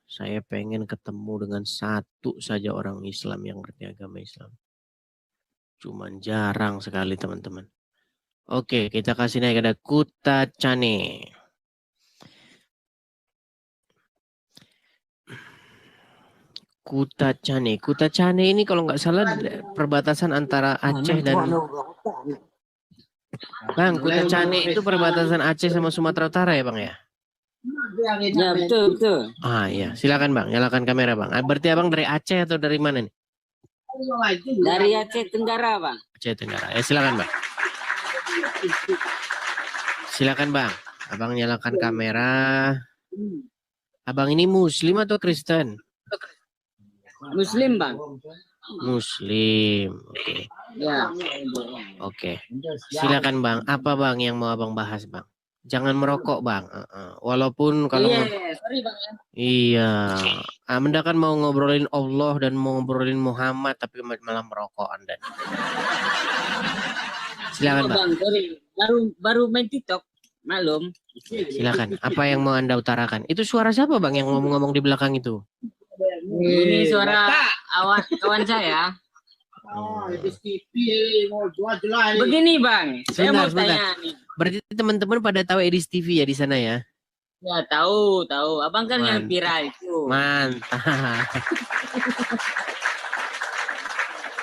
Saya pengen ketemu dengan satu saja orang Islam yang ngerti agama Islam. Cuman jarang sekali teman-teman. Oke, kita kasih naik ada Kutacane. Kutacane ini kalau nggak salah perbatasan antara Aceh dan Bang, Kutacane itu perbatasan Aceh sama Sumatera Utara ya Bang ya? Ya betul betul. Ah iya, silakan Bang, nyalakan kamera Bang. Berarti Abang dari Aceh atau dari mana nih? Dari Aceh Tenggara Bang. Aceh Tenggara. Ya silakan Bang. Silakan Bang. Abang nyalakan kamera. Abang ini Muslim atau Kristen? Muslim Bang. Muslim. Oke. Ya. Oke. Silakan Bang. Apa Bang yang mau Abang bahas Bang? Jangan merokok Bang. Walaupun kalau sorry Bang ya. Iya. Anda kan mau ngobrolin Allah dan mau ngobrolin Muhammad tapi malah merokok Anda. Silakan Bang. Sorry. Baru main TikTok. Malum. Silakan. Apa yang mau Anda utarakan? Itu suara siapa Bang yang ngomong-ngomong di belakang itu? Ini suara kawan saya. Begini Bang, saya mau tanya nih. Berarti teman-teman pada tahu Edis TV ya di sana ya? Ya tahu. Abang kan yang viral itu. Mantap.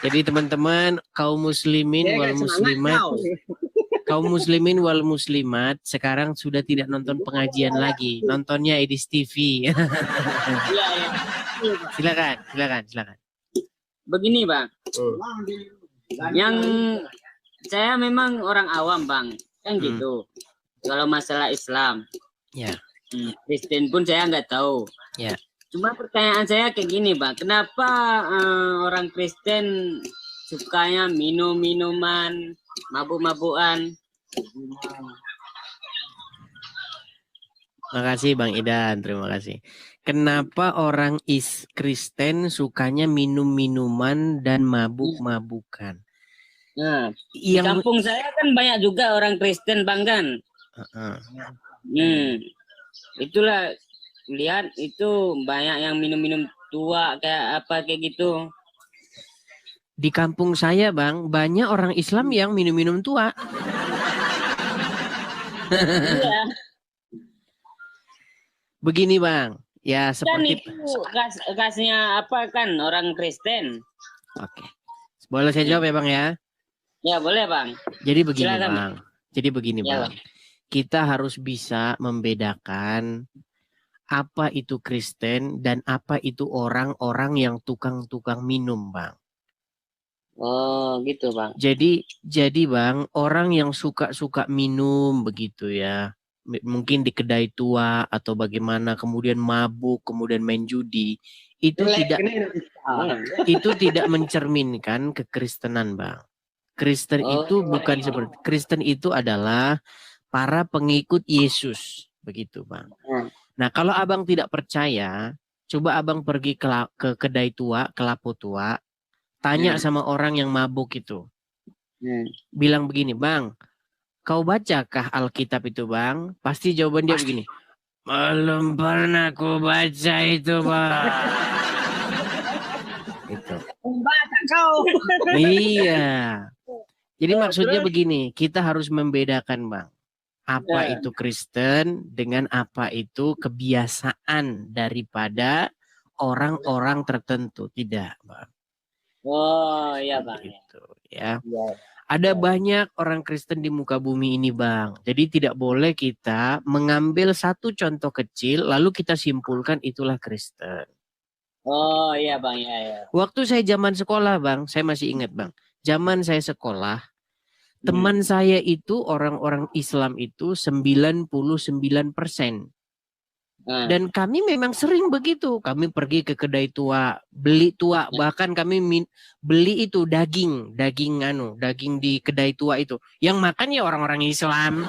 Jadi teman-teman kaum muslimin wal muslimat sekarang sudah tidak nonton pengajian lagi, nontonnya Edis TV. Iya. Silakan. Begini Bang, yang saya memang orang awam Bang, kan gitu. Kalau masalah Islam, ya. Kristen pun saya nggak tahu. Ya. Cuma pertanyaan saya kayak gini Bang, kenapa orang Kristen sukanya minum-minuman, mabuk-mabukan? Makasih Bang Idan, terima kasih. Kenapa orang Kristen sukanya minum-minuman dan mabuk-mabukan? Nah, di kampung saya kan banyak juga orang Kristen Bang kan. Itulah lihat itu banyak yang minum-minum tua kayak gitu. Di kampung saya Bang, banyak orang Islam yang minum-minum tua. Iya. Begini Bang, ya seperti kan itu khasnya apa kan orang Kristen. Oke. Boleh saya jawab ya Bang ya? Ya boleh Bang. Jadi begini Silakan, Bang. Jadi begini ya, Bang. Kita harus bisa membedakan apa itu Kristen dan apa itu orang-orang yang tukang-tukang minum Bang. Oh gitu Bang. Jadi Bang, orang yang suka-suka minum begitu ya. Mungkin di kedai tua atau bagaimana, kemudian mabuk, kemudian main judi, itu tidak mencerminkan kekristenan Bang. Kristen itu bukan seperti Kristen itu adalah para pengikut Yesus begitu Bang. Nah kalau Abang tidak percaya, coba Abang pergi ke kedai tua, ke lapo tua, tanya sama orang yang mabuk itu, bilang begini Bang, kau bacakah Alkitab itu Bang? Pasti jawaban dia begini, belum pernah aku baca itu Bang. Itu. Iya. Jadi maksudnya begini, kita harus membedakan Bang, apa itu Kristen dengan apa itu kebiasaan daripada orang-orang tertentu, tidak Bang. Oh iya Bang. Gitu, ya. Ada banyak orang Kristen di muka bumi ini Bang. Jadi tidak boleh kita mengambil satu contoh kecil lalu kita simpulkan itulah Kristen. Oh iya Bang, ya. Waktu saya zaman sekolah Bang, saya masih ingat Bang. Zaman saya sekolah, teman saya itu orang-orang Islam itu 99%. Dan kami memang sering begitu. Kami pergi ke kedai tua, beli tua, bahkan kami beli itu daging di kedai tua itu. Yang makan ya orang-orang Islam.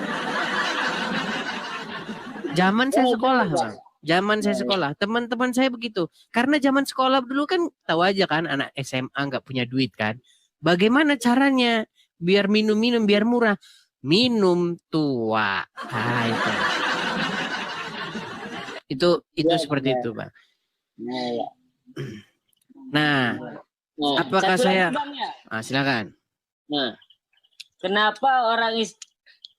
Zaman saya sekolah, Bang. Zaman saya sekolah, teman-teman saya begitu. Karena zaman sekolah dulu kan tahu aja kan anak SMA nggak punya duit kan. Bagaimana caranya biar minum-minum biar murah? Minum tua. Nah, itu. Itu Ya, seperti ya. itu, Bang. Nah, ya. Nah, Nah, apakah satu saya lagi, Bang, ya. silakan. Nah, kenapa orang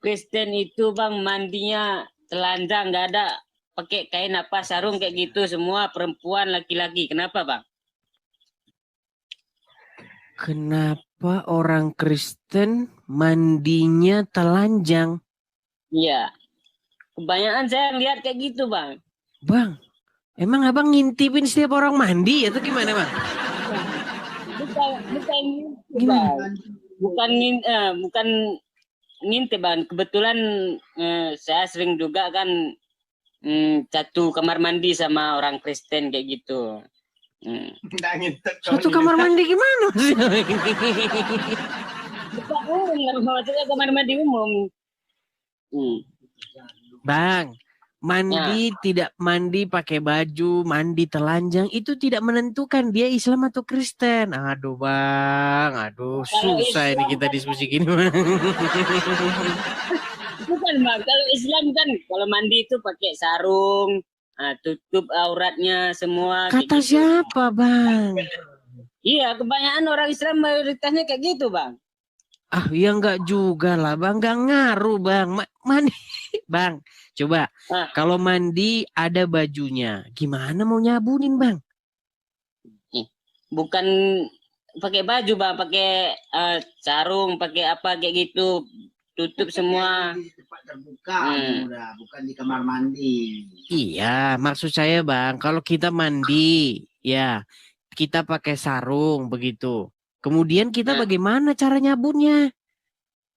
Kristen itu, Bang, mandinya telanjang, nggak ada pakai kain apa, sarung kayak gitu, semua perempuan, laki-laki. Kenapa, Bang? Kenapa orang Kristen mandinya telanjang? Iya. Kebanyakan saya lihat kayak gitu, Bang. Bang, emang abang ngintipin setiap orang mandi atau gimana, Bang? Bukan ngintip, Gimana? Bang. Bukan ngintip, Bang. Kebetulan saya sering juga kan satu kamar mandi sama orang Kristen kayak gitu. Satu kamar mandi gimana? Bukan umum, maksudnya kamar mandi umum. Bang, mandi tidak mandi pakai baju, mandi telanjang itu tidak menentukan dia Islam atau Kristen. Aduh, Bang, aduh Kalau susah ini Islam kita kan, diskusi gini, Bang. bukan, Bang. Kalau Islam kan kalau mandi itu pakai sarung, tutup auratnya semua kayak Kata gitu. siapa, Bang? Iya, kebanyakan orang Islam mayoritasnya kayak gitu, Bang. Ya enggak juga lah, Bang. Enggak ngaruh, Bang. Mandi, Bang. Coba, kalau mandi ada bajunya, gimana mau nyabunin, Bang? Bukan pakai baju, Bang, pakai sarung, pakai apa kayak gitu, tutup semua. Di tempat terbuka, bukan di kamar mandi. Iya, maksud saya, Bang, kalau kita mandi, ya kita pakai sarung begitu. Kemudian kita bagaimana cara nyabunnya?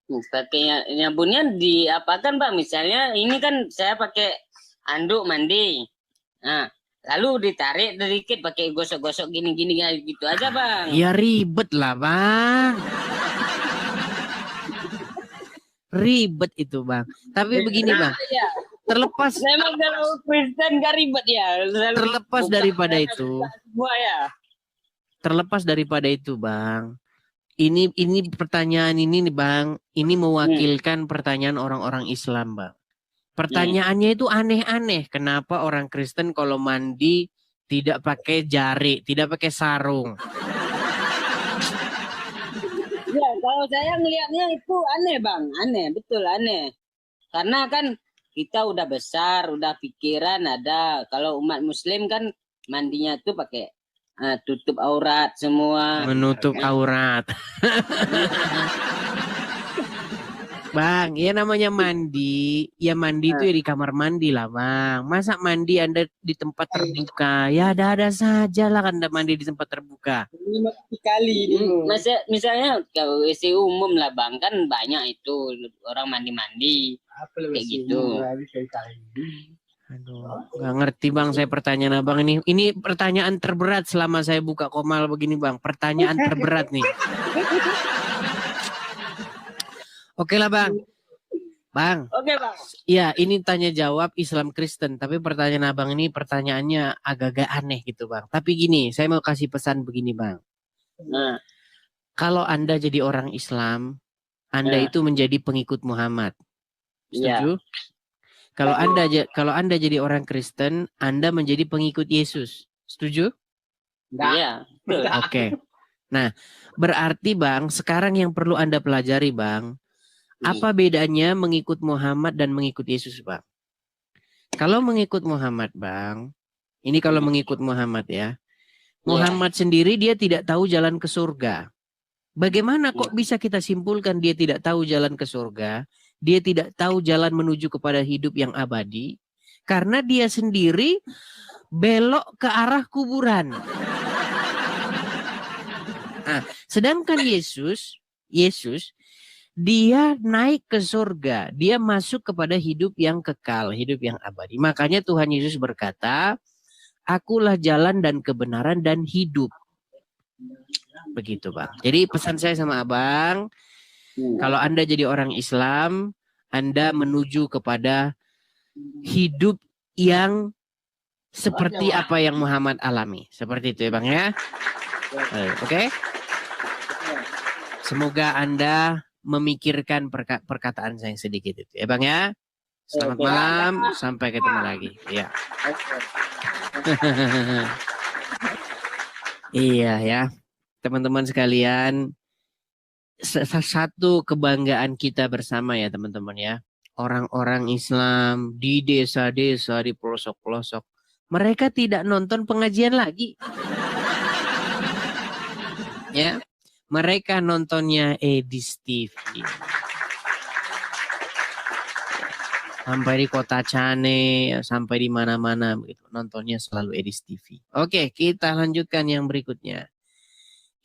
Pakai nyabunnya diapakan, Bang? Misalnya ini kan saya pakai anduk mandi. Nah, lalu ditarik sedikit pakai gosok-gosok gini-gini gitu aja, Bang. Ya ribet lah, Bang. Ribet itu, Bang. Tapi begini, Bang. Ya. Terlepas memang kalau Kristen gak ribet ya. Terlepas daripada itu. Semua ya. Terlepas daripada itu, Bang. Ini pertanyaan ini nih, Bang. Ini mewakilkan pertanyaan orang-orang Islam, Bang. Pertanyaannya itu aneh-aneh. Kenapa orang Kristen kalau mandi tidak pakai jari, tidak pakai sarung? Ya, kalau saya ngelihatnya itu aneh, Bang. Aneh, betul aneh. Karena kan kita udah besar, udah pikiran ada. Kalau umat Muslim kan mandinya tuh pakai tutup aurat semua. Menutup aurat. Bang, ya namanya mandi. Ya mandi itu ya di kamar mandi lah, Bang. Masa mandi Anda di tempat terbuka? Ya ada-ada saja lah Anda mandi di tempat terbuka. Kali dulu. Misalnya kalau WC umum lah, Bang, kan banyak itu orang mandi-mandi. Kayak gitu. Aduh, nggak ngerti, Bang, saya pertanyaan Abang ini. Ini pertanyaan terberat selama saya buka Komal begini, Bang. Pertanyaan terberat nih. Oke lah, Bang. Bang. Oke, Bang. Ya, ini tanya jawab Islam Kristen. Tapi pertanyaan Abang ini pertanyaannya agak-agak aneh gitu, Bang. Tapi gini, saya mau kasih pesan begini, Bang. Kalau Anda jadi orang Islam, Anda itu menjadi pengikut Muhammad. Setuju? Kalau Anda jadi orang Kristen, Anda menjadi pengikut Yesus. Setuju? Iya. Oke. Nah, berarti, Bang, sekarang yang perlu Anda pelajari, Bang, apa bedanya mengikut Muhammad dan mengikut Yesus, Bang? Kalau mengikut Muhammad, Bang, ini kalau mengikut Muhammad ya, Muhammad sendiri dia tidak tahu jalan ke surga. Bagaimana kok bisa kita simpulkan dia tidak tahu jalan ke surga? Dia tidak tahu jalan menuju kepada hidup yang abadi karena dia sendiri belok ke arah kuburan. Nah, sedangkan Yesus dia naik ke surga, dia masuk kepada hidup yang kekal, hidup yang abadi. Makanya Tuhan Yesus berkata, "Akulah jalan dan kebenaran dan hidup." Begitu, Bang. Jadi pesan saya sama Abang, kalau Anda jadi orang Islam, Anda menuju kepada hidup yang seperti apa yang Muhammad alami. Seperti itu ya, Bang ya. Oke? Semoga Anda memikirkan perkataan saya yang sedikit itu ya, Bang ya. Selamat malam, sampai ketemu lagi. Ya. Iya ya, teman-teman sekalian, satu kebanggaan kita bersama ya teman-teman ya. Orang-orang Islam di desa-desa, di pelosok-pelosok, mereka tidak nonton pengajian lagi. Ya, mereka nontonnya Edis TV. Sampai di kota Cane, sampai di mana-mana begitu. Nontonnya selalu Edis TV. Oke, kita lanjutkan yang berikutnya.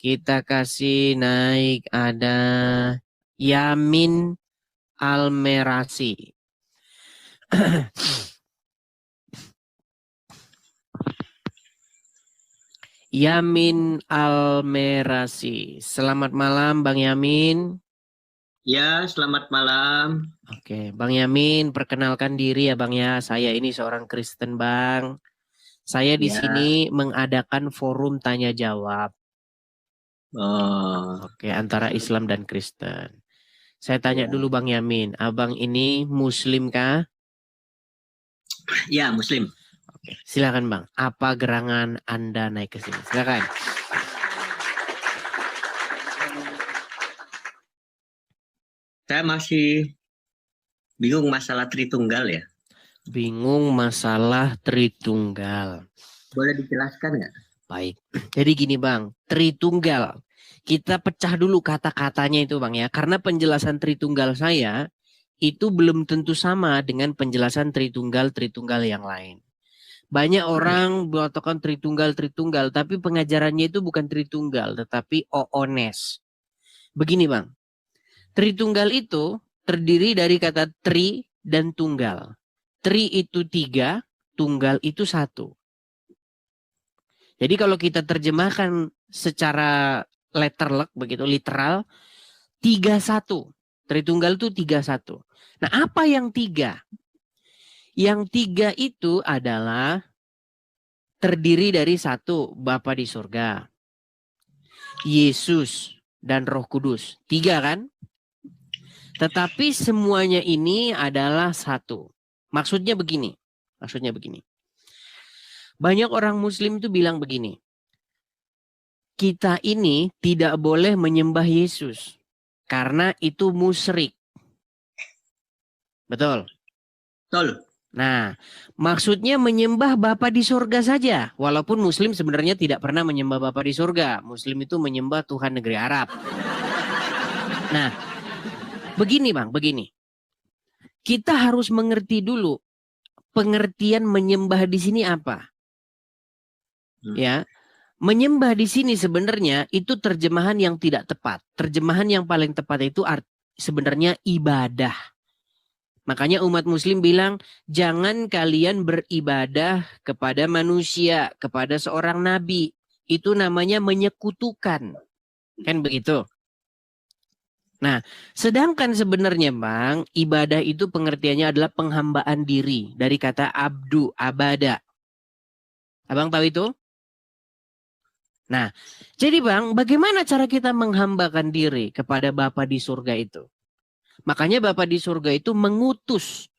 Kita kasih naik ada Yamin Almerasi. Yamin Almerasi. Selamat malam Bang Yamin. Ya, selamat malam. Oke, Bang Yamin, perkenalkan diri ya Bang ya. Saya ini seorang Kristen Bang. Saya di sini mengadakan forum tanya jawab. Oke, antara Islam dan Kristen. Saya tanya dulu Bang Yamin, Abang ini Muslim kah? Ya, Muslim. Oke, silakan Bang. Apa gerangan Anda naik ke sini? Silakan. Saya masih bingung masalah Tritunggal ya. Bingung masalah Tritunggal. Boleh dijelaskan nggak? Baik. Jadi gini Bang, Tritunggal. Kita pecah dulu kata-katanya itu Bang ya. Karena penjelasan Tritunggal saya itu belum tentu sama dengan penjelasan Tritunggal yang lain. Banyak orang mengatakan Tritunggal, tapi pengajarannya itu bukan Tritunggal, tetapi Oones. Begini Bang, Tritunggal itu terdiri dari kata tri dan tunggal. Tri itu 3, tunggal itu 1. Jadi kalau kita terjemahkan secara letterlek begitu, literal, 3-1. Tritunggal itu 3-1. Nah, apa yang 3? Yang 3 itu adalah terdiri dari 1, Bapa di surga, Yesus, dan Roh Kudus. 3 kan? Tetapi semuanya ini adalah 1. Maksudnya begini. Banyak orang Muslim itu bilang begini. Kita ini tidak boleh menyembah Yesus. Karena itu musyrik. Betul? Betul. Nah, maksudnya menyembah Bapa di surga saja. Walaupun Muslim sebenarnya tidak pernah menyembah Bapa di surga. Muslim itu menyembah Tuhan negeri Arab. Nah, begini Bang, begini. Kita harus mengerti dulu pengertian menyembah di sini apa. Ya, menyembah di sini sebenarnya itu terjemahan yang tidak tepat. Terjemahan yang paling tepat itu sebenarnya ibadah. Makanya umat Muslim bilang, jangan kalian beribadah kepada manusia, kepada seorang nabi. Itu namanya menyekutukan. Kan begitu? Nah, sedangkan sebenarnya Bang, ibadah itu pengertiannya adalah penghambaan diri. Dari kata abdu, abada. Abang tahu itu? Nah, jadi Bang, bagaimana cara kita menghambakan diri kepada Bapa di surga itu? Makanya Bapa di surga itu mengutus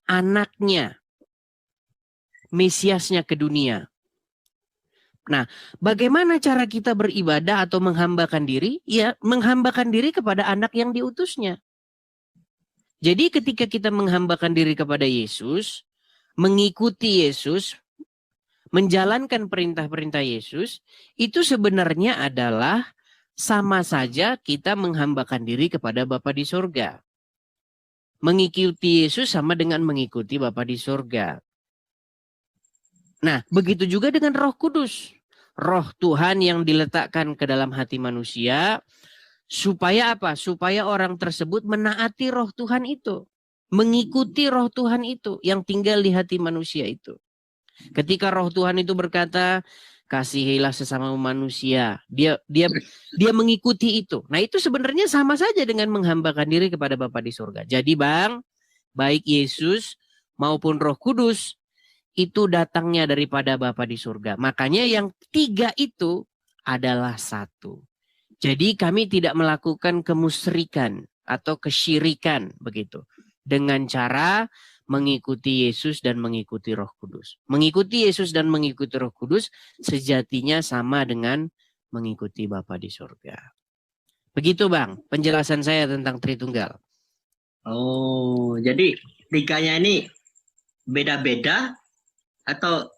anaknya, Mesiasnya ke dunia. Nah, bagaimana cara kita beribadah atau menghambakan diri? Ya, menghambakan diri kepada anak yang diutusnya. Jadi ketika kita menghambakan diri kepada Yesus, mengikuti Yesus, menjalankan perintah-perintah Yesus, itu sebenarnya adalah sama saja kita menghambakan diri kepada Bapa di surga. Mengikuti Yesus sama dengan mengikuti Bapa di surga. Nah, begitu juga dengan Roh Kudus. Roh Tuhan yang diletakkan ke dalam hati manusia. Supaya apa? Supaya orang tersebut menaati Roh Tuhan itu. Mengikuti Roh Tuhan itu yang tinggal di hati manusia itu. Ketika Roh Tuhan itu berkata, kasihilah sesama manusia. Dia mengikuti itu. Nah, itu sebenarnya sama saja dengan menghambakan diri kepada Bapa di surga. Jadi Bang, baik Yesus maupun Roh Kudus itu datangnya daripada Bapa di surga. Makanya yang 3 itu adalah 1. Jadi kami tidak melakukan kemusyrikan atau kesyirikan begitu. dengan cara mengikuti Yesus dan mengikuti Roh Kudus. Mengikuti Yesus dan mengikuti Roh Kudus sejatinya sama dengan mengikuti Bapa di surga. Begitu Bang, penjelasan saya tentang Tritunggal. Oh, jadi tiganya ini beda-beda atau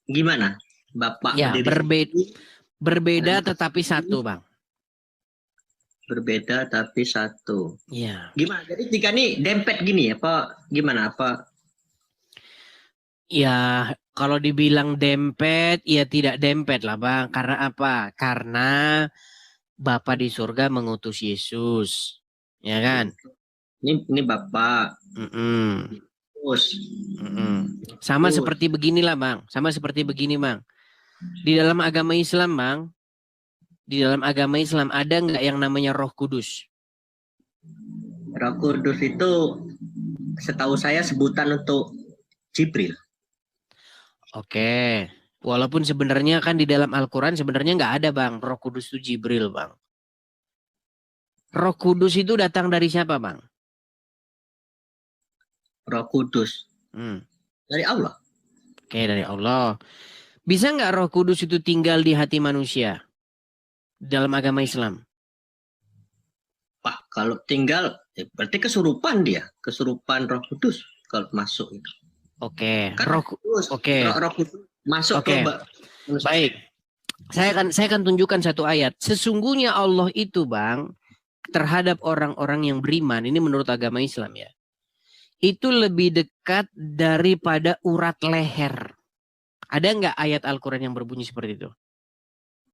gimana? Bapak Ya, berdiri berbeda tetapi satu Bang. berbeda tapi satu. Ya. Gimana? Jadi tiga ini dempet gini apa gimana? Apa Ya, kalau dibilang dempet, ya tidak dempet lah Bang. Karena apa? Karena Bapa di surga mengutus Yesus. Ya kan? ini Bapak Mm-mm. terus Mm-mm. Sama seperti beginilah Bang. Sama seperti begini Bang. Di dalam agama Islam Bang. Di dalam agama Islam ada nggak yang namanya Roh Kudus? Roh Kudus itu setahu saya sebutan untuk Jibril. Oke. Walaupun sebenarnya kan di dalam Al-Quran sebenarnya nggak ada Bang. Roh Kudus itu Jibril Bang. Roh Kudus itu datang dari siapa Bang? Roh Kudus dari Allah. Oke, dari Allah. Bisa nggak Roh Kudus itu tinggal di hati manusia? Dalam agama Islam. Pak, kalau tinggal berarti kesurupan dia, kesurupan Roh Kudus kalau masuk itu. Oke, Kan Roh Kudus masuk Oke. ke Baik. Saya akan tunjukkan satu ayat. Sesungguhnya Allah itu, Bang, terhadap orang-orang yang beriman, ini menurut agama Islam ya. Itu lebih dekat daripada urat leher. Ada nggak ayat Al-Quran yang berbunyi seperti itu?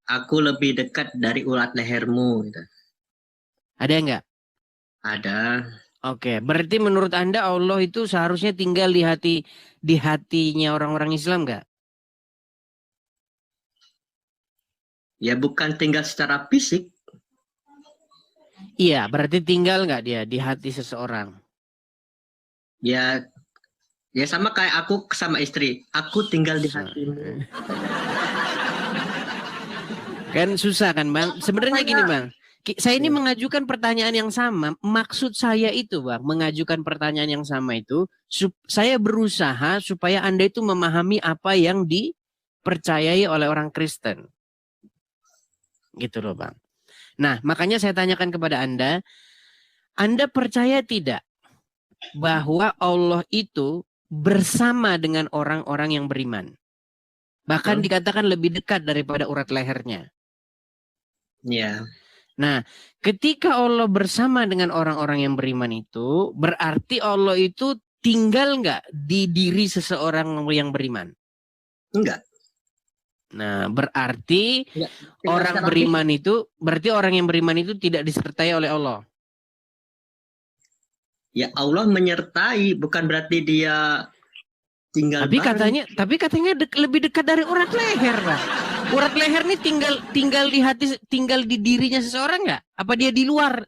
Aku lebih dekat dari urat lehermu gitu. Ada nggak? Ada. Oke, berarti menurut Anda Allah itu seharusnya tinggal di hatinya orang-orang Islam nggak? Ya bukan tinggal secara fisik. Iya, berarti tinggal nggak dia di hati seseorang? Ya sama kayak aku sama istri. Aku tinggal di hatimu. Kan susah kan Bang? Sebenarnya gini Bang. Saya ini mengajukan pertanyaan yang sama. Maksud saya itu Bang, mengajukan pertanyaan yang sama itu. Saya berusaha supaya Anda itu memahami apa yang dipercayai oleh orang Kristen. Gitu loh Bang. Nah makanya saya tanyakan kepada Anda percaya tidak bahwa Allah itu bersama dengan orang-orang yang beriman? Bahkan dikatakan lebih dekat daripada urat lehernya. Ya. Nah, ketika Allah bersama dengan orang-orang yang beriman itu, berarti Allah itu tinggal nggak di diri seseorang yang beriman? Enggak. Nah, berarti Enggak. berarti orang yang beriman itu tidak disertai oleh Allah. Ya Allah menyertai, bukan berarti dia tinggal. Tapi katanya lebih dekat dari urat leher, Bang. Urat leher ini tinggal di hati, tinggal di dirinya seseorang nggak? Apa dia di luar?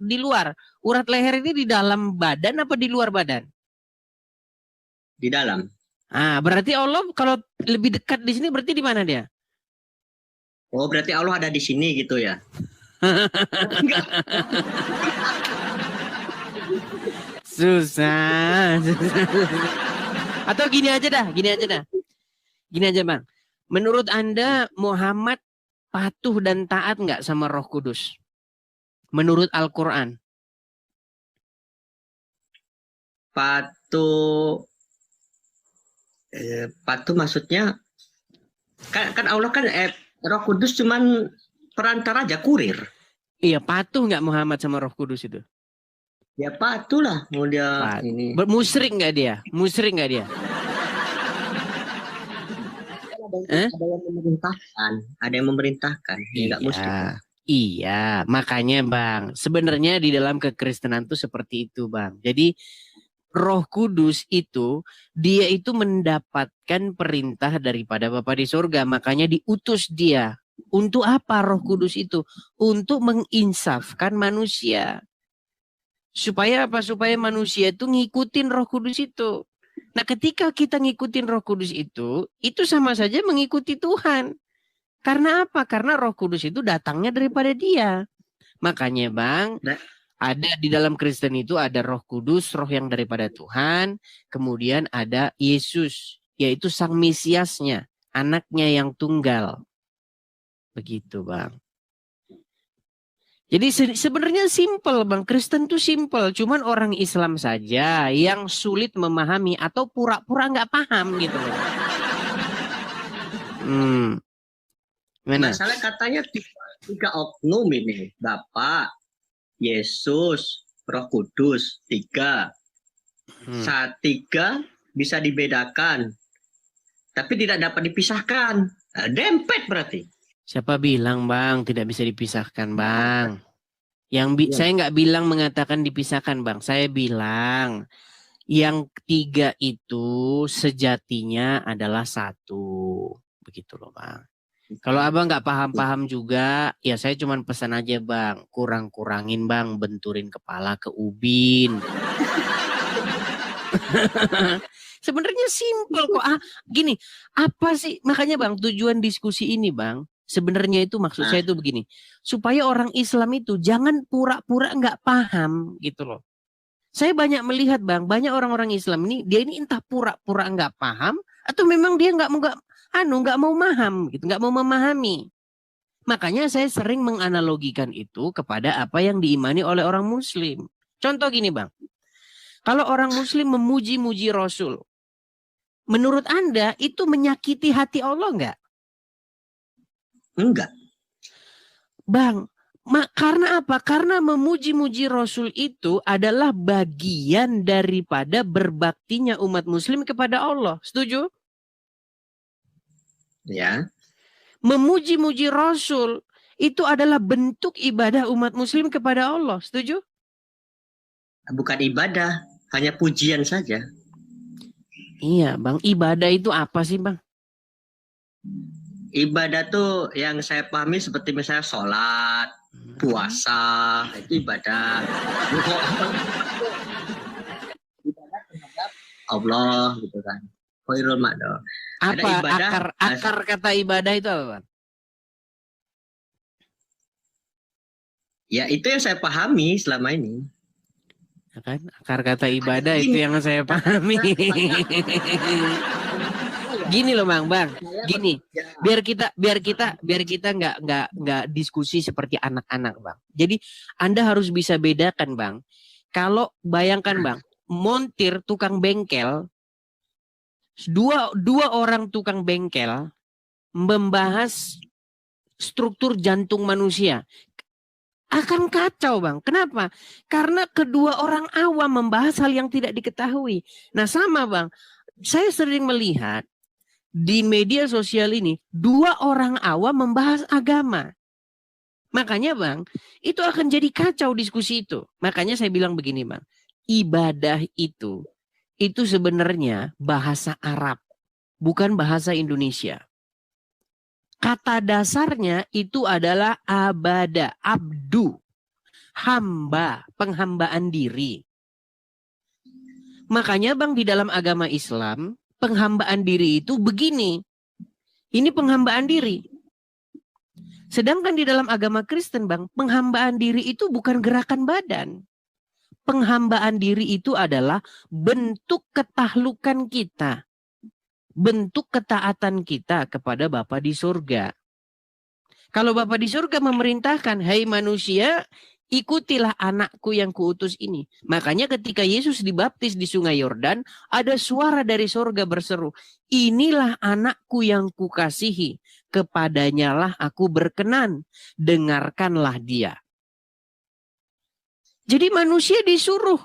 Urat leher ini di dalam badan apa di luar badan? Di dalam. Ah, berarti Allah kalau lebih dekat di sini berarti di mana dia? Oh, berarti Allah ada di sini gitu ya? Susah. Atau gini aja dah. Gini aja Bang. Menurut Anda Muhammad patuh dan taat nggak sama Roh Kudus? Menurut Al-Quran? Patuh maksudnya kan Allah kan Roh Kudus cuman perantara aja, kurir. Iya, patuh nggak Muhammad sama Roh Kudus itu? Ya patuh lah, mau dia ini. Musyrik nggak dia? Ada yang memerintahkan, enggak musyrik. Iya, makanya Bang, sebenarnya di dalam kekristenan tuh seperti itu Bang. Jadi Roh Kudus itu dia itu mendapatkan perintah daripada Bapa di surga, makanya diutus dia. Untuk apa Roh Kudus itu? Untuk menginsafkan manusia. Supaya apa? Supaya manusia itu ngikutin Roh Kudus itu. Nah, ketika kita ngikutin Roh Kudus itu sama saja mengikuti Tuhan. Karena apa? Karena Roh Kudus itu datangnya daripada Dia. Makanya Bang, Ada di dalam Kristen itu ada Roh Kudus, roh yang daripada Tuhan, kemudian ada Yesus, yaitu Sang Mesiasnya, anaknya yang tunggal. Begitu, Bang. Jadi sebenarnya simpel, Bang. Kristen tuh simpel, cuman orang Islam saja yang sulit memahami atau pura-pura nggak paham gitu loh. Mana? Masalah katanya tiga oknum ini, Bapak, Yesus, Roh Kudus, tiga. Saat tiga bisa dibedakan, tapi tidak dapat dipisahkan. Nah, dempet berarti. Siapa bilang, Bang, tidak bisa dipisahkan, Bang? Saya nggak bilang mengatakan dipisahkan, Bang. Saya bilang yang tiga itu sejatinya adalah satu. Begitu loh, Bang. Kalau Abang nggak paham-paham juga, ya saya cuma pesan aja, Bang. Kurang-kurangin, Bang, benturin kepala ke ubin. Sebenarnya simpel kok. Gini, apa sih? Makanya, Bang, tujuan diskusi ini, Bang, sebenarnya itu maksud saya itu begini. Supaya orang Islam itu jangan pura-pura nggak paham gitu loh. Saya banyak melihat, Bang, banyak orang-orang Islam ini, dia ini entah pura-pura nggak paham, atau memang dia nggak mau paham gitu, nggak mau memahami. Makanya saya sering menganalogikan itu kepada apa yang diimani oleh orang Muslim. Contoh gini, Bang. Kalau orang Muslim memuji-muji Rasul, menurut Anda itu menyakiti hati Allah nggak? Enggak. Bang, karena apa? Karena memuji-muji Rasul itu adalah bagian daripada berbaktinya umat Muslim kepada Allah. Setuju? Ya. Memuji-muji Rasul itu adalah bentuk ibadah umat Muslim kepada Allah. Setuju? Bukan ibadah, hanya pujian saja. Iya, Bang. Ibadah itu apa sih, Bang? Ibadah tuh yang saya pahami seperti misalnya sholat, puasa, itu ibadah. Ibadah terhadap Allah gitu kan. Khairul ma'doh. Apa akar kata ibadah itu apa, Bang? Ya itu yang saya pahami selama ini. Ya kan? Akar kata ibadah itu yang saya pahami. Gini loh, Bang, gini. Biar kita nggak diskusi seperti anak-anak, Bang. Jadi Anda harus bisa bedakan, Bang. Kalau bayangkan, Bang, montir tukang bengkel, dua orang tukang bengkel membahas struktur jantung manusia, akan kacau, Bang. Kenapa? Karena kedua orang awam membahas hal yang tidak diketahui. Nah, sama, Bang. Saya sering melihat di media sosial ini, dua orang awam membahas agama. Makanya, Bang, itu akan jadi kacau diskusi itu. Makanya saya bilang begini, Bang. Ibadah itu sebenarnya bahasa Arab, bukan bahasa Indonesia. Kata dasarnya itu adalah abada, abdu, hamba, penghambaan diri. Makanya, Bang, di dalam agama Islam, penghambaan diri itu begini. Ini penghambaan diri. Sedangkan di dalam agama Kristen, Bang, penghambaan diri itu bukan gerakan badan. Penghambaan diri itu adalah bentuk ketahlukan kita. Bentuk ketaatan kita kepada Bapa di surga. Kalau Bapa di surga memerintahkan, hai manusia, ikutilah anakku yang kuutus ini. Makanya ketika Yesus dibaptis di sungai Yordan, ada suara dari surga berseru, inilah anakku yang kukasihi, kepadanyalah aku berkenan, dengarkanlah dia. Jadi manusia disuruh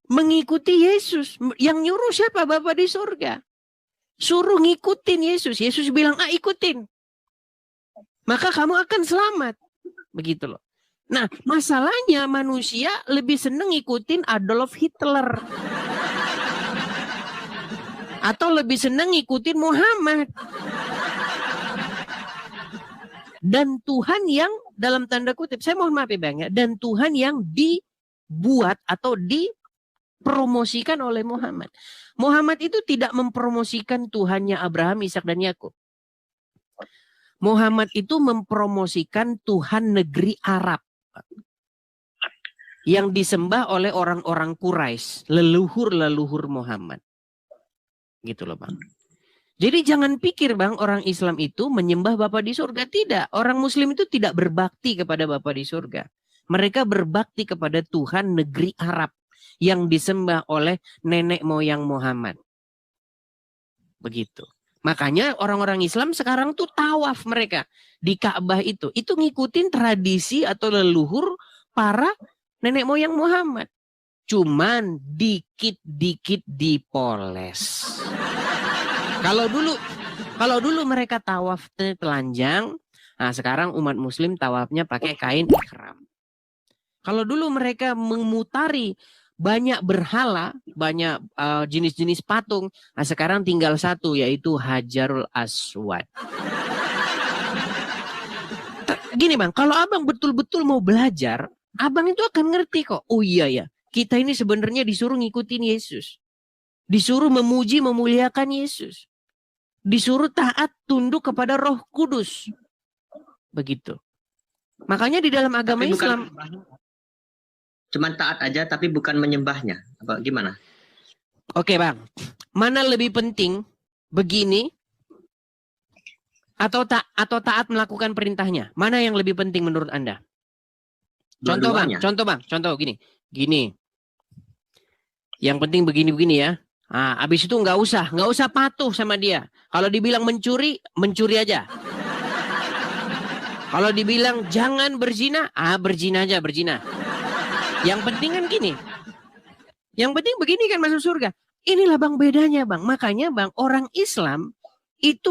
mengikuti Yesus. Yang nyuruh siapa? Bapa di surga. Suruh ngikutin Yesus. Yesus bilang, ikutin. Maka kamu akan selamat. Begitu loh. Nah, masalahnya manusia lebih seneng ngikutin Adolf Hitler. Atau lebih seneng ngikutin Muhammad. Dan Tuhan yang, dalam tanda kutip, saya mohon maaf ya, Bang, ya, dan Tuhan yang dibuat atau dipromosikan oleh Muhammad. Muhammad itu tidak mempromosikan Tuhannya Abraham, Ishak, dan Yakub. Muhammad itu mempromosikan Tuhan negeri Arab. yang disembah oleh orang-orang Quraisy, leluhur-leluhur Muhammad. Gitu loh Bang. Jadi jangan pikir Bang orang Islam itu menyembah Bapa di surga. Tidak. Orang Muslim itu tidak berbakti kepada Bapa di surga. Mereka berbakti kepada Tuhan negeri Arab yang disembah oleh nenek moyang Muhammad. Begitu. Makanya orang-orang Islam sekarang tuh tawaf mereka di Ka'bah itu. Itu ngikutin tradisi atau leluhur para nenek moyang Muhammad. Cuman dikit-dikit dipoles. Kalau dulu mereka tawaf telanjang, nah sekarang umat Muslim tawafnya pakai kain ihram. Kalau dulu mereka memutari banyak berhala, banyak jenis-jenis patung. Nah sekarang tinggal satu, yaitu Hajarul Aswad. Gini Bang, kalau Abang betul-betul mau belajar, Abang itu akan ngerti kok. Oh iya ya, kita ini sebenarnya disuruh ngikutin Yesus. Disuruh memuji, memuliakan Yesus. Disuruh taat, tunduk kepada Roh Kudus. Begitu. Makanya di dalam agama Islam... Cuman taat aja tapi bukan menyembahnya. Apa gimana? Oke Bang, mana lebih penting begini atau taat melakukan perintahnya? Mana yang lebih penting menurut Anda? Contoh gini. Yang penting begini ya. Nah, habis itu nggak usah patuh sama dia. Kalau dibilang mencuri aja. Kalau dibilang jangan berzina, berzina aja. Yang penting kan gini. Yang penting begini kan masuk surga. Inilah Bang bedanya Bang. Makanya Bang orang Islam itu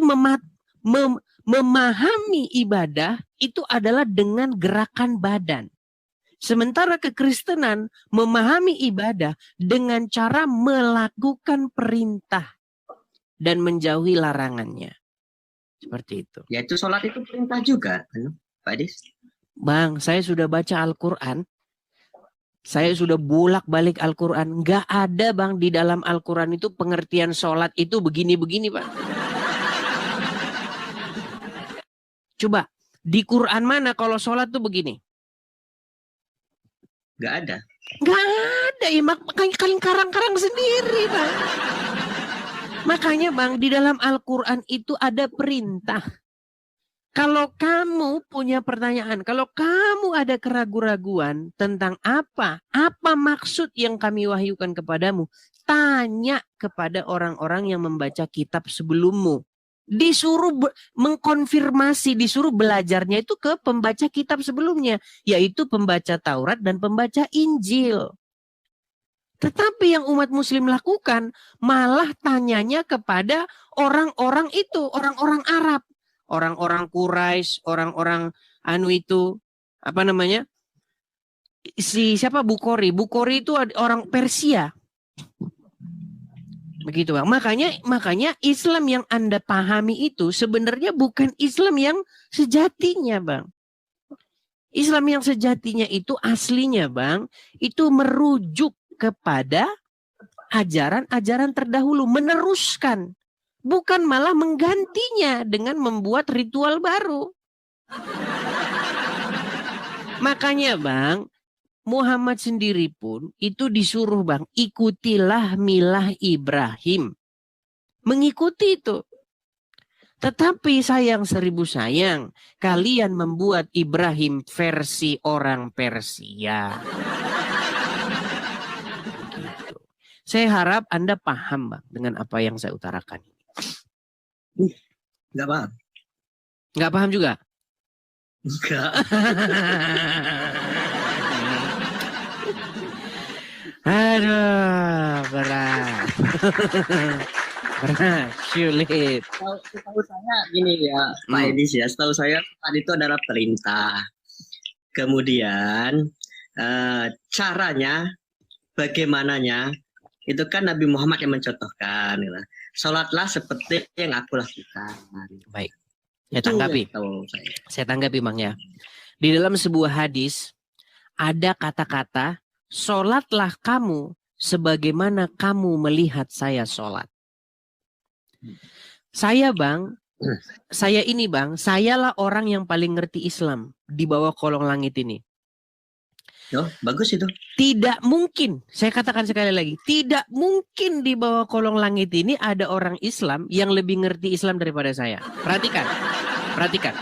memahami ibadah itu adalah dengan gerakan badan. Sementara kekristenan memahami ibadah dengan cara melakukan perintah dan menjauhi larangannya. Seperti itu. Yaitu sholat itu perintah juga, Pak Adis. Bang, saya sudah baca Al-Quran. Saya sudah bolak-balik Al-Quran. Nggak ada Bang di dalam Al-Quran itu pengertian sholat itu begini-begini Bang. Coba, di Quran mana kalau sholat tuh begini? Nggak ada. Nggak ada ya, makanya kalian karang-karang sendiri Bang. Makanya Bang, di dalam Al-Quran itu ada perintah. Kalau kamu punya pertanyaan, kalau kamu ada keraguan-raguan tentang apa maksud yang kami wahyukan kepadamu, tanya kepada orang-orang yang membaca kitab sebelummu. Disuruh mengkonfirmasi, disuruh belajarnya itu ke pembaca kitab sebelumnya, yaitu pembaca Taurat dan pembaca Injil. Tetapi yang umat Muslim lakukan malah tanyanya kepada orang-orang itu, orang-orang Arab. Orang-orang Quraisy, orang-orang siapa Bukhari itu orang Persia. Begitu Bang. Makanya Islam yang Anda pahami itu sebenarnya bukan Islam yang sejatinya Bang. Islam yang sejatinya itu aslinya Bang, itu merujuk kepada ajaran-ajaran terdahulu, meneruskan. Bukan malah menggantinya dengan membuat ritual baru. Makanya Bang, Muhammad sendiri pun itu disuruh Bang, ikutilah milah Ibrahim. Mengikuti itu. Tetapi sayang seribu sayang, kalian membuat Ibrahim versi orang Persia. Gitu. Saya harap Anda paham Bang dengan apa yang saya utarakan. Nggak paham. Nggak paham juga? Enggak. Aduh, berat. Berat, sulit. Setahu saya gini ya, Pak Edis ya. Setahu saya tadi itu adalah perintah. Kemudian caranya, bagaimananya, itu kan Nabi Muhammad yang mencontohkan. Gitu. Sholatlah seperti yang aku lakukan. Baik, saya tanggapi Bang ya. Di dalam sebuah hadis ada kata-kata, sholatlah kamu sebagaimana kamu melihat saya sholat. Saya Bang, sayalah orang yang paling ngerti Islam di bawah kolong langit ini. Oh, bagus itu. Tidak mungkin, saya katakan sekali lagi, tidak mungkin di bawah kolong langit ini ada orang Islam yang lebih ngerti Islam daripada saya. Perhatikan, perhatikan.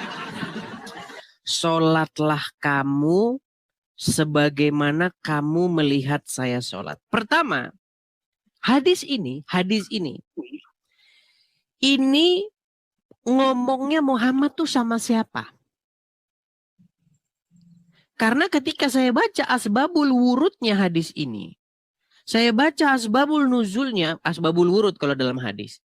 Sholatlah kamu sebagaimana kamu melihat saya sholat. Pertama, hadis ini ngomongnya Muhammad tuh sama siapa? Karena ketika saya baca asbabul wurudnya hadis ini, saya baca asbabul nuzulnya, asbabul wurud kalau dalam hadis.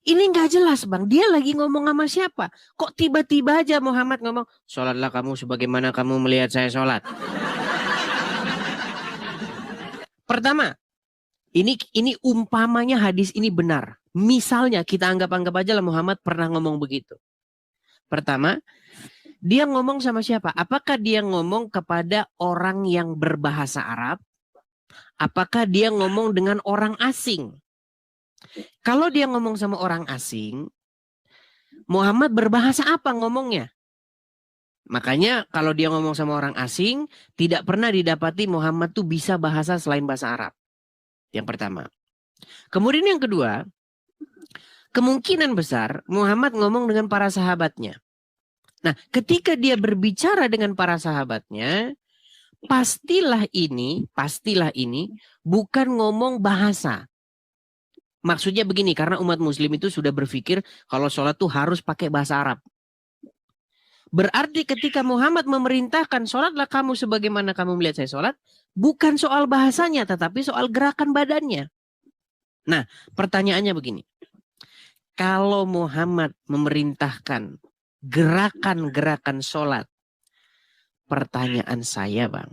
Ini nggak jelas bang, dia lagi ngomong sama siapa? Kok tiba-tiba aja Muhammad ngomong, sholatlah kamu sebagaimana kamu melihat saya sholat. Pertama, ini umpamanya hadis ini benar. Misalnya kita anggap aja lah Muhammad pernah ngomong begitu. Pertama, dia ngomong sama siapa? Apakah dia ngomong kepada orang yang berbahasa Arab? Apakah dia ngomong dengan orang asing? Kalau dia ngomong sama orang asing, Muhammad berbahasa apa ngomongnya? Makanya kalau dia ngomong sama orang asing, tidak pernah didapati Muhammad tuh bisa bahasa selain bahasa Arab. Yang pertama. Kemudian yang kedua, kemungkinan besar Muhammad ngomong dengan para sahabatnya. Nah, ketika dia berbicara dengan para sahabatnya, pastilah ini bukan ngomong bahasa. Maksudnya begini, karena umat muslim itu sudah berpikir kalau sholat tuh harus pakai bahasa Arab. Berarti ketika Muhammad memerintahkan sholatlah kamu sebagaimana kamu melihat saya sholat, bukan soal bahasanya, tetapi soal gerakan badannya. Nah, pertanyaannya begini. Kalau Muhammad memerintahkan gerakan-gerakan sholat, pertanyaan saya bang,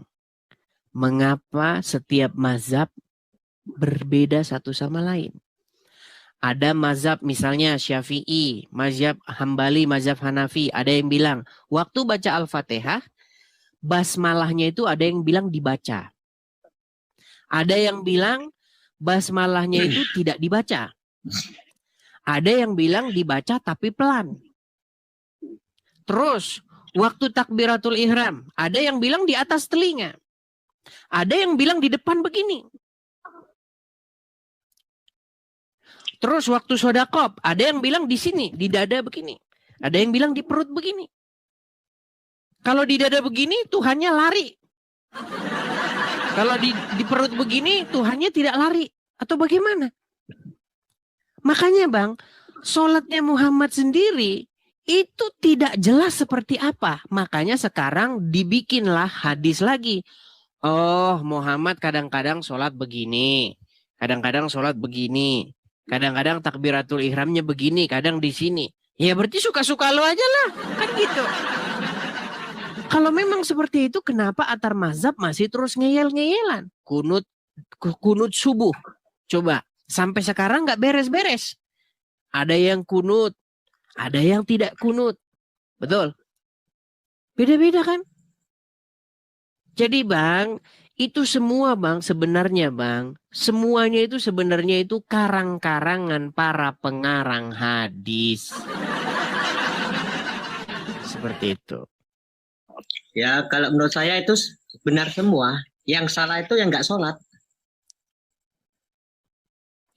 mengapa setiap mazhab berbeda satu sama lain? Ada mazhab misalnya Syafi'i, mazhab Hambali, mazhab Hanafi. Ada yang bilang waktu baca Al-Fatihah, basmalahnya itu ada yang bilang dibaca. Ada yang bilang basmalahnya itu tidak dibaca. Ada yang bilang dibaca tapi pelan. Terus waktu takbiratul ihram, ada yang bilang di atas telinga. Ada yang bilang di depan begini. Terus waktu shodaqoh, ada yang bilang di sini, di dada begini. Ada yang bilang di perut begini. Kalau di dada begini, Tuhannya lari. Kalau di perut begini, Tuhannya tidak lari. Atau bagaimana? Makanya bang, sholatnya Muhammad sendiri, itu tidak jelas seperti apa. Makanya sekarang dibikinlah hadis lagi. Oh, Muhammad kadang-kadang sholat begini. Kadang-kadang sholat begini. Kadang-kadang takbiratul ihramnya begini. Kadang di sini. Ya berarti suka-suka lo aja lah. Kan gitu. Kalau memang seperti itu, kenapa antar mazhab masih terus ngeyel-ngeyelan? Kunut subuh. Coba, sampai sekarang nggak beres-beres. Ada yang kunut. Ada yang tidak kunut. Betul? Beda-beda kan? Jadi bang, itu semua bang, sebenarnya bang, semuanya itu sebenarnya itu karang-karangan para pengarang hadis. Seperti itu. Ya, kalau menurut saya itu benar semua. Yang salah itu yang nggak sholat.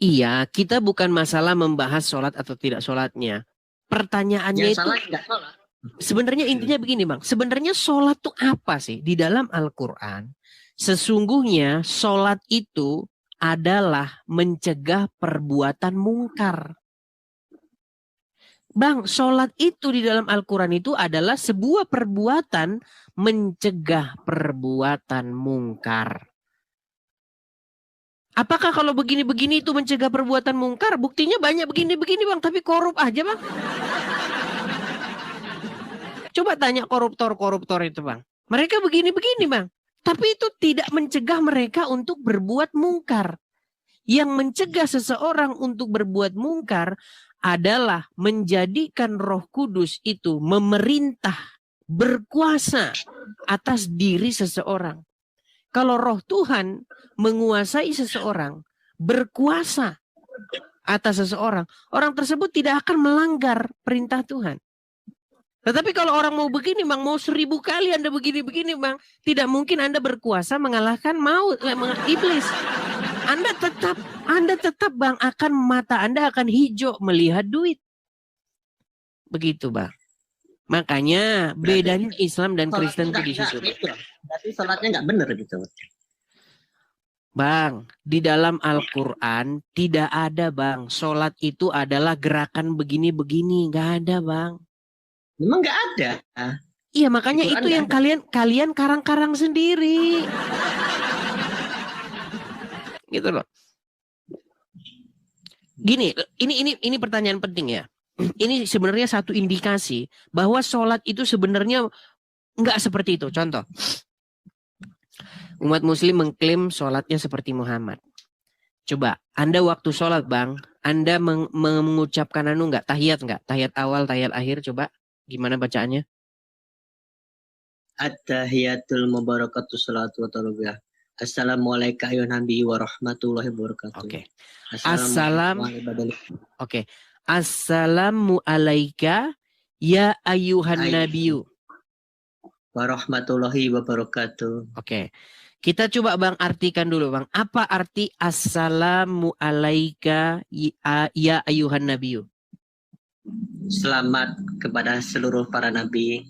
Iya, kita bukan masalah membahas sholat atau tidak sholatnya. Pertanyaannya Yang itu salah nggak sholat. sebenarnya intinya begini bang. Sebenarnya sholat itu apa sih? Di dalam Al-Quran, sesungguhnya sholat itu adalah mencegah perbuatan mungkar. Bang, sholat itu di dalam Al-Quran itu adalah sebuah perbuatan mencegah perbuatan mungkar. Apakah kalau begini-begini itu mencegah perbuatan mungkar? Buktinya banyak begini-begini bang, tapi korup aja bang. Coba tanya koruptor-koruptor itu bang. Mereka begini-begini bang. Tapi itu tidak mencegah mereka untuk berbuat mungkar. Yang mencegah seseorang untuk berbuat mungkar adalah menjadikan Roh Kudus itu memerintah, berkuasa atas diri seseorang. Kalau Roh Tuhan menguasai seseorang, berkuasa atas seseorang, orang tersebut tidak akan melanggar perintah Tuhan. Tetapi kalau orang mau begini Bang, mau 1000 kali Anda begini-begini Bang, tidak mungkin Anda berkuasa mengalahkan iblis. Anda tetap Bang, mata Anda akan hijau melihat duit. Begitu Bang. Makanya bedanya Islam dan Kristen itu di situ. Berarti sholatnya nggak benar gitu. Bang, di dalam Al-Quran tidak ada Bang, sholat itu adalah gerakan begini-begini, nggak ada Bang. Memang nggak ada. Iya, makanya itu yang kalian karang-karang sendiri. Gitu loh. Gini, ini pertanyaan penting ya. Ini sebenarnya satu indikasi bahwa sholat itu sebenarnya nggak seperti itu. Contoh, umat muslim mengklaim sholatnya seperti Muhammad. Coba, Anda waktu sholat Bang, Anda mengucapkan nggak? Tahiyat nggak? Tahiyat awal, tahiyat akhir, coba. Gimana bacaannya? At-tahiyatul mubarakatuh salatu wa tarawih. Assalamualaikum warahmatullahi warahmatullahi wabarakatuh. Oke. Oke. Assalamu alaika ya ayuhan nabiyyu. Warahmatullahi wabarakatuh. Oke. Kita coba Bang artikan dulu Bang. Apa arti assalamu alaika ya ayuhan nabiyyu? Selamat kepada seluruh para nabi.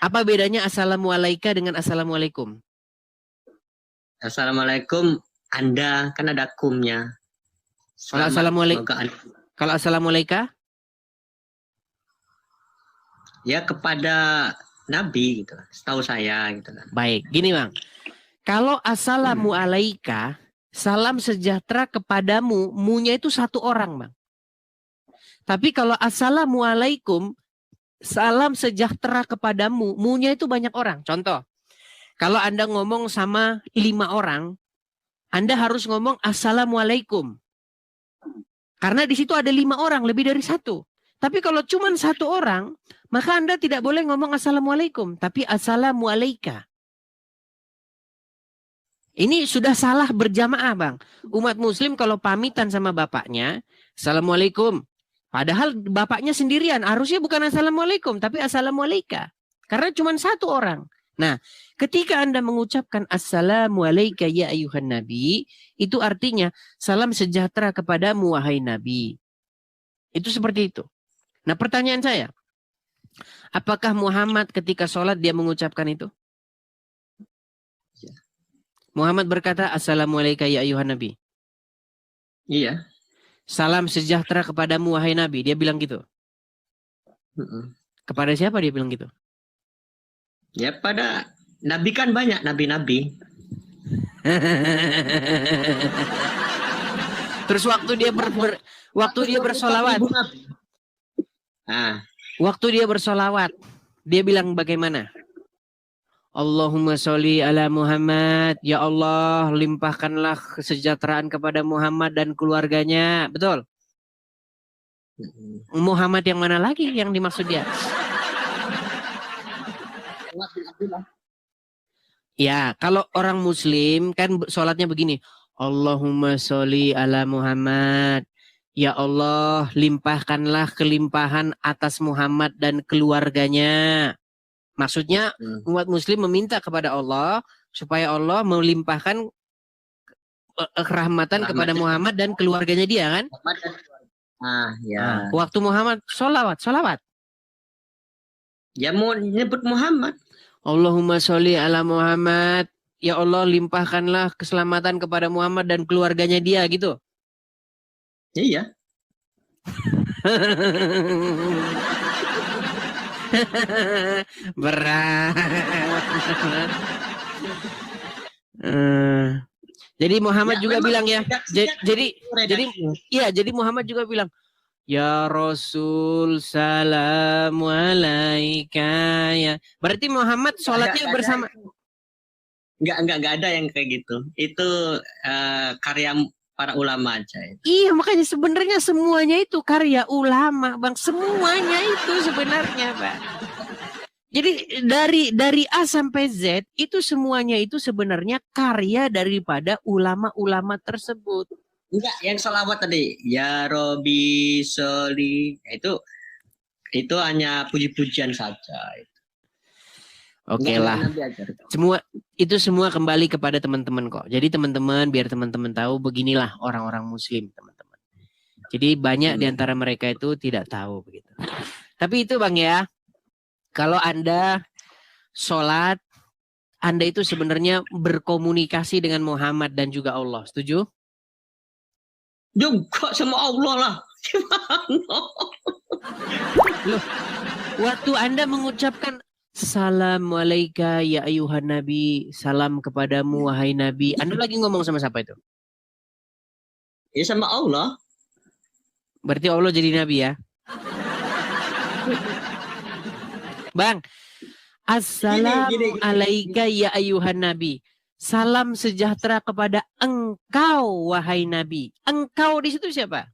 Apa bedanya assalamu alaika dengan assalamualaikum? Assalamualaikum, Anda kan ada kumnya. Kalau assalamualaikum? Ya kepada nabi gitu, setahu saya gitu kan. Baik, gini Bang. Kalau assalamu alaika, salam sejahtera kepadamu, munya itu satu orang Bang. Tapi kalau assalamualaikum, salam sejahtera kepadamu, munya itu banyak orang. Contoh, kalau Anda ngomong sama 5 orang, Anda harus ngomong assalamualaikum. Karena di situ ada 5 orang, lebih dari 1. Tapi kalau cuma 1 orang, maka Anda tidak boleh ngomong assalamualaikum, tapi assalamualaika. Ini sudah salah berjamaah Bang. Umat muslim kalau pamitan sama bapaknya, assalamualaikum. Padahal bapaknya sendirian, harusnya bukan assalamualaikum, tapi assalamualaika. Karena cuma 1 orang. Nah, ketika Anda mengucapkan assalamualaikum ya ayuhan nabi, itu artinya salam sejahtera kepadamu wahai nabi. Itu seperti itu. Nah, pertanyaan saya, apakah Muhammad ketika sholat dia mengucapkan itu? Muhammad berkata assalamualaikum ya ayuhan nabi. Iya. Salam sejahtera kepadamu wahai nabi, dia bilang gitu. Kepada siapa dia bilang gitu? Ya pada nabi kan banyak nabi-nabi. Terus waktu dia bersolawat. Waktu dia bersolawat, dia bilang bagaimana? Allahumma sholli ala Muhammad. Ya Allah, limpahkanlah kesejahteraan kepada Muhammad dan keluarganya. Betul? Muhammad yang mana lagi yang dimaksud dia? Ya, kalau orang muslim kan sholatnya begini. Allahumma sholli ala Muhammad. Ya Allah, limpahkanlah kelimpahan atas Muhammad dan keluarganya. Maksudnya umat muslim meminta kepada Allah supaya Allah melimpahkan kerahmatan kepada Muhammad dan keluarganya dia kan? Ya. Waktu Muhammad sholawat. Ya mau nyebut Muhammad. Allahumma sholli ala Muhammad. Ya Allah, limpahkanlah keselamatan kepada Muhammad dan keluarganya dia gitu. Iya. Berat. Jadi Muhammad juga bilang ya. Jadi Muhammad juga bilang, ya Rasul salamu alaika ya. Berarti Muhammad sholatnya bersama. Enggak ada yang kayak gitu. Itu karya para ulama aja. Iya, makanya sebenarnya semuanya itu karya ulama, Bang. Semuanya itu sebenarnya, Bang. Jadi dari A sampai Z itu semuanya itu sebenarnya karya daripada ulama-ulama tersebut. Enggak, yang sholawat tadi, ya Robi Soli, itu Itu hanya puji-pujian saja. Oke Nggak lah. Nabi ajarkan. Semua kembali kepada teman-teman kok. Jadi teman-teman, biar teman-teman tahu beginilah orang-orang muslim, teman-teman. Jadi banyak di antara mereka itu tidak tahu begitu. Tapi itu Bang ya, kalau Anda sholat, Anda itu sebenarnya berkomunikasi dengan Muhammad dan juga Allah. Setuju? Juga sama Allah lah. Gimana? Loh, waktu Anda mengucapkan Salam alaika ya ayuhan nabi, salam kepadamu wahai nabi, Anda lagi ngomong sama siapa itu? Ya sama Allah. Berarti Allah jadi nabi ya? Bang, Assalamu alaika ya ayuhan nabi. Salam sejahtera kepada engkau wahai nabi. Engkau di situ siapa?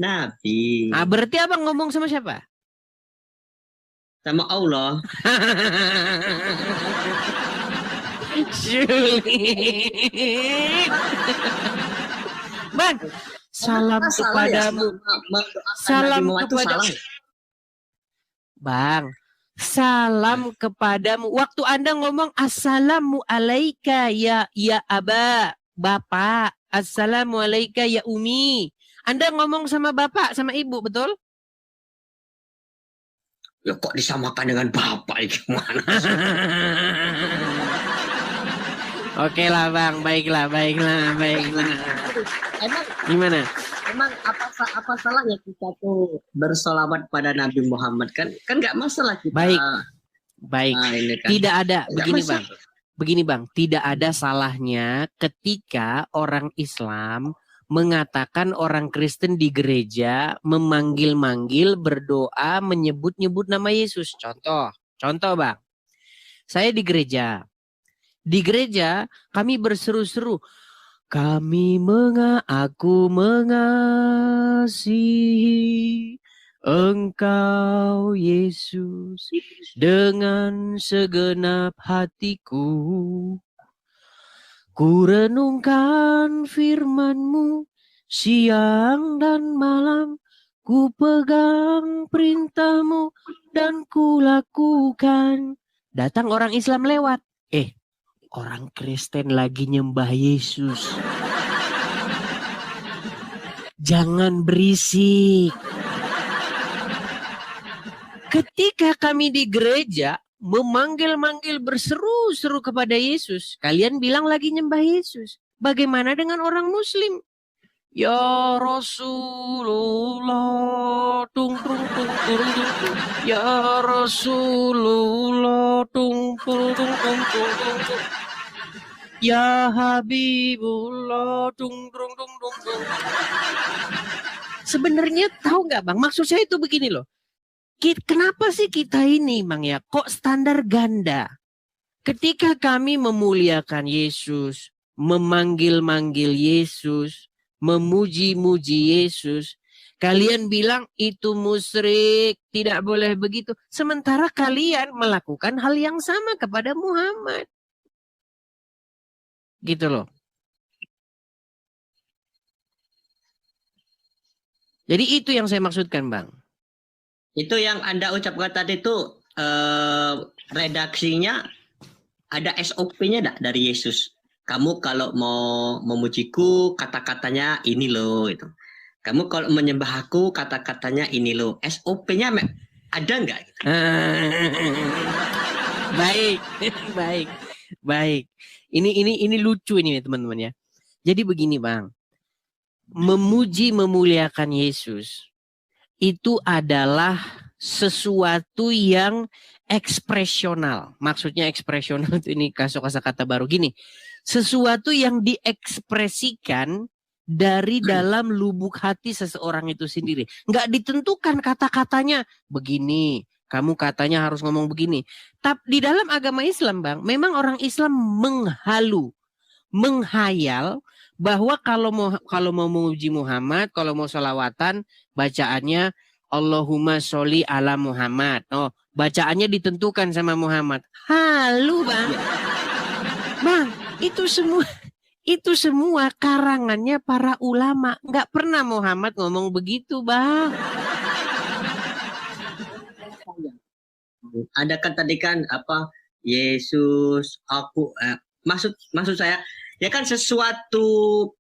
Nabi. Ah, berarti abang ngomong sama siapa? Sama Allah. Bang, salam kepadamu. Salam kepada Bang, salam kepadamu. Waktu Anda ngomong assalamu alaika ya aba, bapak. Assalamu alaika ya umi. Anda ngomong sama bapak, sama ibu, betul? Ya kok disamakan dengan bapak gimana? Oke lah Bang, baiklah. Emang Gimana? Emang apa salahnya kita tuh bersolawat pada Nabi Muhammad kan nggak masalah kita. Baik. Nah, ini kan. Tidak ada Nggak begini bang, tidak ada salahnya ketika orang Islam mengatakan orang Kristen di gereja memanggil-manggil, berdoa, menyebut-nyebut nama Yesus. Contoh bang, saya di gereja. Di gereja kami berseru-seru, aku mengasihi Engkau Yesus dengan segenap hatiku. Ku renungkan firman-Mu siang dan malam, ku pegang perintah-Mu dan ku lakukan. Datang orang Islam lewat. Orang Kristen lagi nyembah Yesus. Jangan berisik. Ketika kami di gereja memanggil-manggil berseru-seru kepada Yesus, kalian bilang lagi nyembah Yesus. Bagaimana dengan orang Muslim? Ya Rasulullah, tung tung tung tung tung. Ya Rasulullah, tung tung tung tung tung tung. Ya Habibullah, tung tung tung tung tung. Sebenarnya tahu nggak bang? Maksud saya itu begini loh. Kenapa sih kita ini bang ya? Kok standar ganda? Ketika kami memuliakan Yesus, memanggil-manggil Yesus, memuji-muji Yesus, kalian bilang itu musyrik, tidak boleh begitu. Sementara kalian melakukan hal yang sama kepada Muhammad. Gitu loh. Jadi itu yang saya maksudkan bang. Itu yang Anda ucapkan tadi itu redaksinya ada SOP-nya enggak dari Yesus? Kamu kalau mau memujiku kata-katanya ini loh itu. Kamu kalau menyembah aku kata-katanya ini loh. SOP-nya ada enggak? Baik. Ini lucu ini teman-teman ya. Jadi begini bang. Memuji memuliakan Yesus itu adalah sesuatu yang ekspresional. Maksudnya ekspresional itu ini kata baru gini. Sesuatu yang diekspresikan dari dalam lubuk hati seseorang itu sendiri. Nggak ditentukan kata-katanya begini. Kamu katanya harus ngomong begini. Tapi di dalam agama Islam bang, memang orang Islam menghayal bahwa kalau mau memuji Muhammad, kalau mau sholawatan, bacaannya Allahumma sholli ala Muhammad. Oh, bacaannya ditentukan sama Muhammad. Halu bang. Bang, itu semua karangannya para ulama. Nggak pernah Muhammad ngomong begitu bang. Ada kan tadi kan apa Yesus aku maksud saya ya kan sesuatu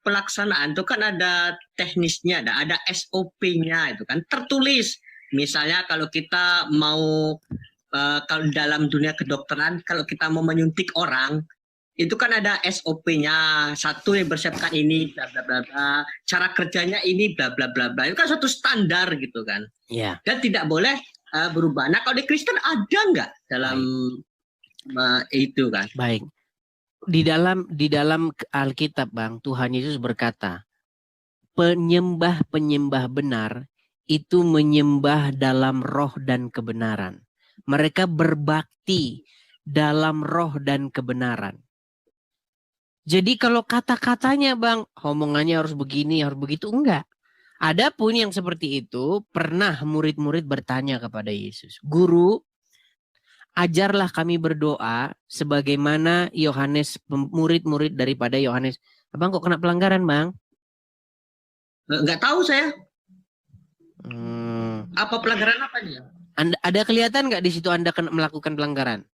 pelaksanaan itu kan ada teknisnya, ada SOP-nya itu kan tertulis. Misalnya kalau kita mau kalau dalam dunia kedokteran kalau kita mau menyuntik orang itu kan ada SOP-nya, satu yang bersiapkan ini bla bla bla bla, cara kerjanya ini bla bla bla bla. Itu kan suatu standar gitu kan. Ya. Dan tidak boleh berubah. Nah, kalau di Kristen ada nggak dalam itu kan? Baik. Di dalam Alkitab, Bang, Tuhan Yesus berkata, penyembah-penyembah benar itu menyembah dalam roh dan kebenaran. Mereka berbakti dalam roh dan kebenaran. Jadi kalau kata-katanya, Bang, omongannya harus begini, harus begitu, enggak. Adapun yang seperti itu, pernah murid-murid bertanya kepada Yesus, Guru, ajarlah kami berdoa sebagaimana Yohanes, murid-murid daripada Yohanes. Abang kok kena pelanggaran, Bang? Nggak tahu saya. Apa pelanggaran apa nih? Ada kelihatan nggak di situ Anda melakukan pelanggaran?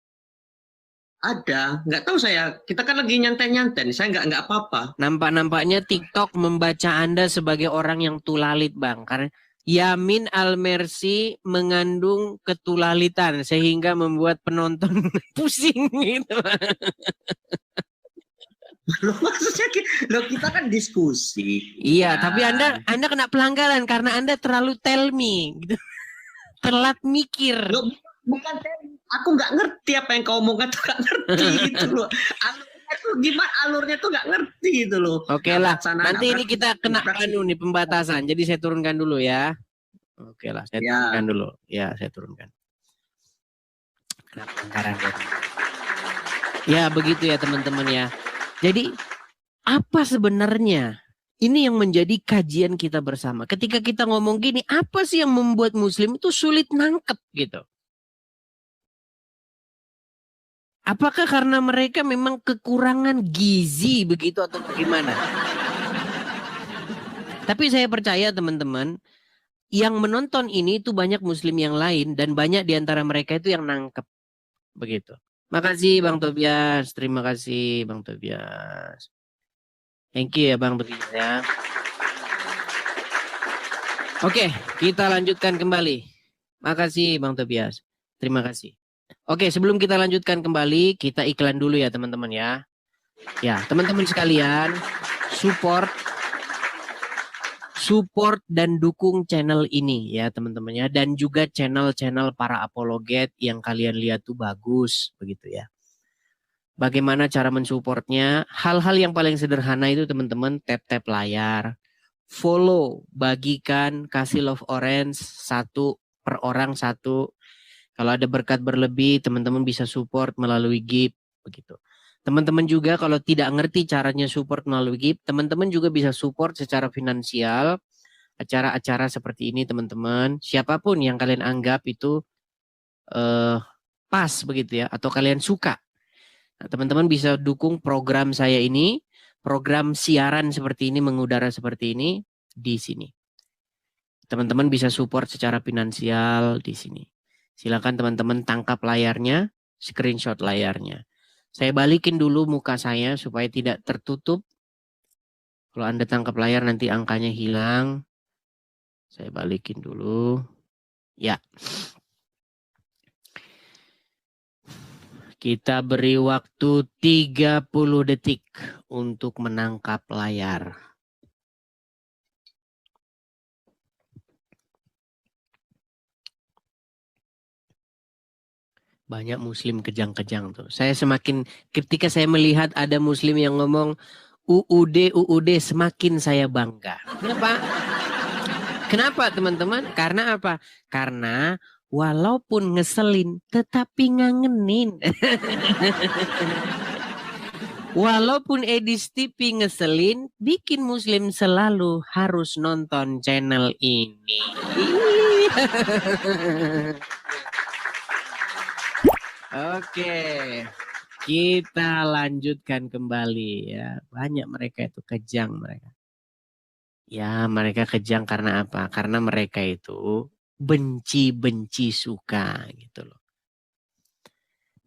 Ada, nggak tahu saya. Kita kan lagi nyantai-nyantai, saya nggak apa-apa. Nampaknya TikTok membaca Anda sebagai orang yang tulalit, Bang. Karena Yamin Al-Mersi mengandung ketulalitan sehingga membuat penonton pusing gitu. Loh, maksudnya kita kan diskusi. Iya, tapi Anda kena pelanggaran karena Anda terlalu tell me gitu. Telat mikir. Loh, bukan aku nggak ngerti apa yang kau omongkan tuh nggak ngerti gitu loh. Alurnya tuh gimana? Alurnya tuh nggak ngerti gitu loh. Oke lah, nanti ini kita kena nih pembatasan. Jadi saya turunkan dulu ya. Oke lah, saya turunkan dulu. Ya, saya turunkan. Kena pelanggaran ya, begitu ya teman-teman ya. Jadi apa sebenarnya? Ini yang menjadi kajian kita bersama. Ketika kita ngomong gini, apa sih yang membuat Muslim itu sulit nangkep gitu? Apakah karena mereka memang kekurangan gizi begitu atau bagaimana? Tapi saya percaya teman-teman, yang menonton ini itu banyak Muslim yang lain dan banyak diantara mereka itu yang nangkep begitu. Makasih Bang Tobias, terima kasih Bang Tobias. Thank you ya Bang Tobias ya. Oke, kita lanjutkan kembali. Makasih Bang Tobias. Terima kasih. Oke, sebelum kita lanjutkan kembali, kita iklan dulu ya teman-teman ya. Ya, teman-teman sekalian, support dan dukung channel ini ya teman-teman ya. Dan juga channel-channel para apologet yang kalian lihat tuh bagus begitu ya. Bagaimana cara mensupportnya? Hal-hal yang paling sederhana itu teman-teman, tap-tap layar, follow, bagikan, kasih love orange 1 per orang 1. Kalau ada berkat berlebih, teman-teman bisa support melalui Gift begitu. Teman-teman juga kalau tidak ngerti caranya support melalui Gift, teman-teman juga bisa support secara finansial acara-acara seperti ini teman-teman. Siapapun yang kalian anggap itu pas begitu ya, atau kalian suka. Nah, teman-teman bisa dukung program saya ini, program siaran seperti ini, mengudara seperti ini di sini. Teman-teman bisa support secara finansial di sini. Silakan teman-teman tangkap layarnya, screenshot layarnya. Saya balikin dulu muka saya supaya tidak tertutup. Kalau Anda tangkap layar nanti angkanya hilang. Saya balikin dulu. Ya. Kita beri waktu 30 detik untuk menangkap layar. Banyak Muslim kejang-kejang tuh. Saya semakin, ketika saya melihat ada Muslim yang ngomong UUD, semakin saya bangga. Kenapa? Kenapa teman-teman? Karena apa? Karena walaupun ngeselin, tetapi ngangenin. Walaupun Edis TV ngeselin, bikin Muslim selalu harus nonton channel ini. Oke, kita lanjutkan kembali ya. Banyak mereka itu kejang mereka. Ya, mereka kejang karena apa? Karena mereka itu benci-benci suka gitu loh.